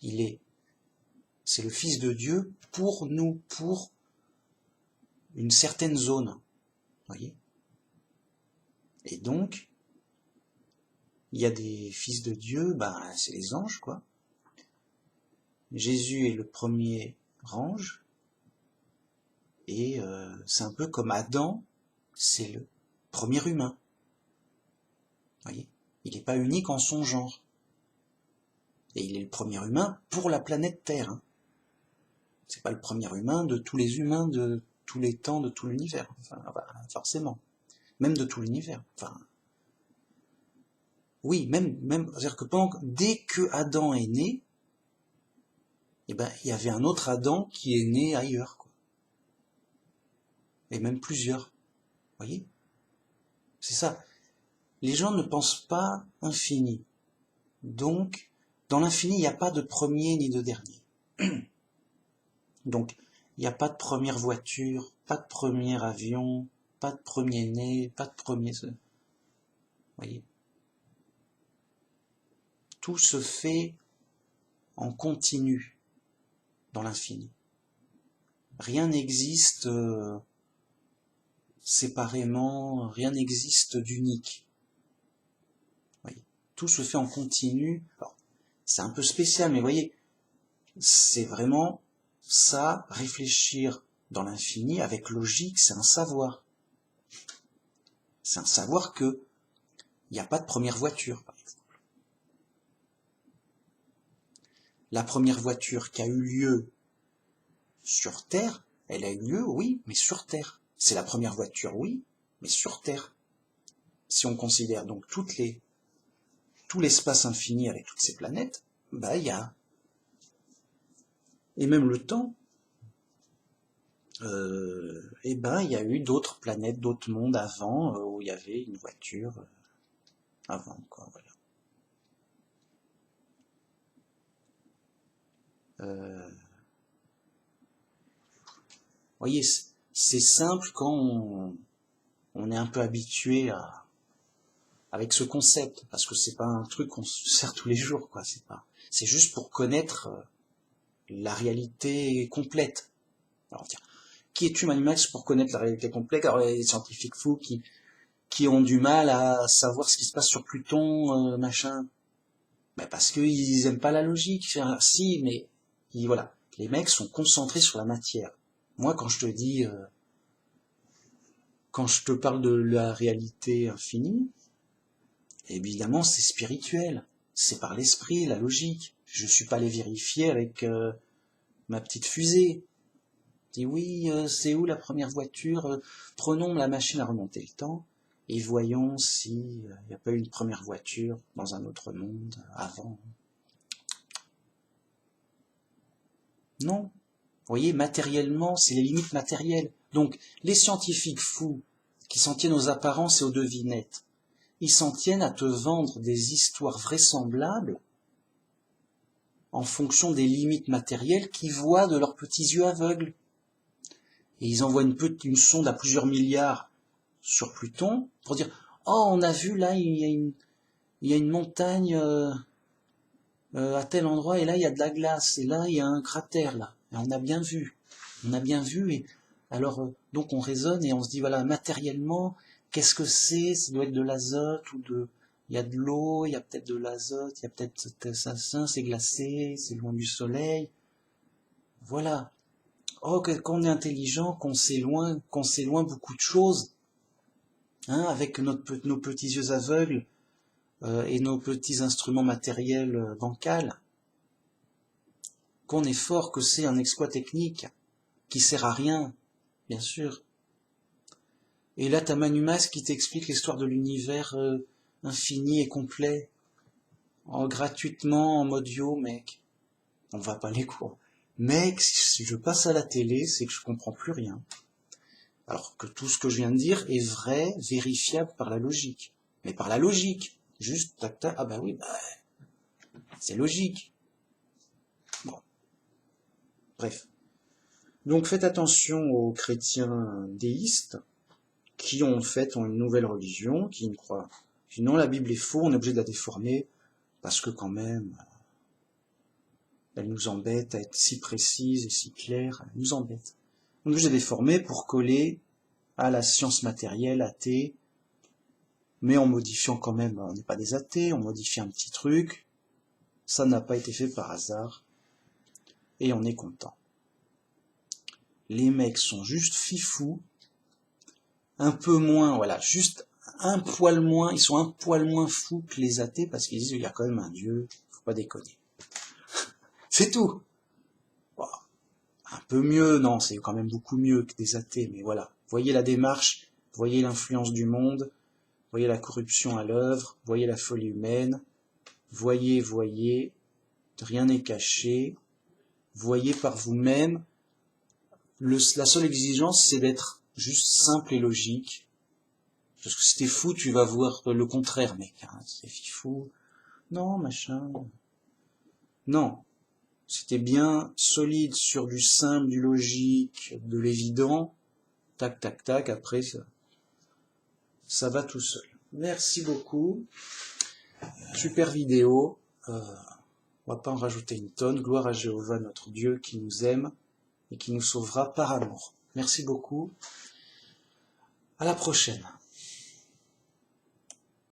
voyez, c'est le Fils de Dieu pour nous, pour une certaine zone. Vous voyez. Et donc, il y a des fils de Dieu, ben, c'est les anges, quoi. Jésus est le premier ange, et c'est un peu comme Adam, c'est le premier humain. Vous voyez, il n'est pas unique en son genre. Et il est le premier humain pour la planète Terre. Hein. C'est pas le premier humain de tous les humains de tous les temps, de tout l'univers. Enfin, forcément. Même de tout l'univers. Enfin, oui, même, c'est-à-dire que dès que Adam est né, eh ben, il y avait un autre Adam qui est né ailleurs, quoi. Et même plusieurs. Vous voyez? C'est ça. Les gens ne pensent pas infini. Donc, dans l'infini, il n'y a pas de premier ni de dernier. Donc, il n'y a pas de première voiture, pas de premier avion, pas de premier né, pas de premier... Vous voyez? Tout se fait en continu dans l'infini. Rien n'existe séparément, rien n'existe d'unique. Tout se fait en continu. Alors, c'est un peu spécial, mais vous voyez, c'est vraiment ça, réfléchir dans l'infini avec logique, c'est un savoir. C'est un savoir que il n'y a pas de première voiture, par exemple. La première voiture qui a eu lieu sur Terre, elle a eu lieu, oui, mais sur Terre. C'est la première voiture, oui, mais sur Terre. Si on considère donc tout l'espace infini avec toutes ces planètes, bah il y a... Et même le temps, et ben il y a eu d'autres planètes, d'autres mondes avant, où il y avait une voiture avant, quoi, voilà. Vous voyez, c'est simple quand on est un peu habitué avec ce concept, parce que c'est pas un truc qu'on se sert tous les jours, quoi. C'est juste pour connaître la réalité complète. Alors tiens, qui es-tu, Manimax, pour connaître la réalité complète? Alors il y a des scientifiques fous qui ont du mal à savoir ce qui se passe sur Pluton, machin. Ben parce qu'ils aiment pas la logique. Enfin, si, mais voilà, les mecs sont concentrés sur la matière. Moi, quand je te dis, quand je te parle de la réalité infinie, évidemment, c'est spirituel. C'est par l'esprit, la logique. Je suis pas allé vérifier avec ma petite fusée. Je dis oui, c'est où la première voiture? Prenons la machine à remonter le temps et voyons s'il n'y a pas eu une première voiture dans un autre monde avant. Non. Vous voyez, matériellement, c'est les limites matérielles. Donc, les scientifiques fous qui s'en tiennent aux apparences et aux devinettes, ils s'en tiennent à te vendre des histoires vraisemblables en fonction des limites matérielles qu'ils voient de leurs petits yeux aveugles. Et ils envoient une sonde à plusieurs milliards sur Pluton pour dire « Oh, on a vu là, il y a une montagne à tel endroit, et là, il y a de la glace, et là, il y a un cratère, là. » Et on a bien vu. On a bien vu. Et alors, donc on raisonne et on se dit, voilà, matériellement, qu'est-ce que c'est? Ça doit être de l'azote ou de... Il y a de l'eau, il y a peut-être de l'azote, il y a peut-être ça, c'est glacé, c'est loin du soleil. Voilà. Oh, qu'on est intelligent, qu'on sait loin beaucoup de choses, hein, avec nos petits yeux aveugles et nos petits instruments matériels bancals. Qu'on est fort, que c'est un exploit technique qui sert à rien, bien sûr. Et là, t'as Manumas qui t'explique l'histoire de l'univers infini et complet, gratuitement, en audio, mec. On va pas les cours. Mec, si je passe à la télé, c'est que je comprends plus rien. Alors que tout ce que je viens de dire est vrai, vérifiable par la logique. Mais par la logique. Juste, tac, tac, ah bah oui, bah, c'est logique. Bon. Bref. Donc faites attention aux chrétiens déistes, qui en fait ont une nouvelle religion, qui ne croient. Sinon la Bible est faux, on est obligé de la déformer, parce que quand même, elle nous embête à être si précise et si claire, elle nous embête. On est obligé de la déformer pour coller à la science matérielle, athée, mais en modifiant quand même, on n'est pas des athées, on modifie un petit truc, ça n'a pas été fait par hasard, et on est content. Les mecs sont juste fifous, un peu moins, voilà, juste un poil moins, ils sont un poil moins fous que les athées parce qu'ils disent il y a quand même un Dieu, faut pas déconner. C'est tout. Bon, un peu mieux, non, c'est quand même beaucoup mieux que des athées, mais voilà. Voyez la démarche, voyez l'influence du monde, voyez la corruption à l'œuvre, voyez la folie humaine, voyez, rien n'est caché, voyez par vous-même. La seule exigence, c'est d'être juste simple et logique. Parce que si t'es fou, tu vas voir le contraire, mec. Hein, c'est fou. Non, machin. Non. Si t'es bien solide sur du simple, du logique, de l'évident, tac, tac, tac, après, ça va tout seul. Merci beaucoup. Super vidéo. On va pas en rajouter une tonne. Gloire à Jéhovah, notre Dieu, qui nous aime et qui nous sauvera par amour. Merci beaucoup. À la prochaine.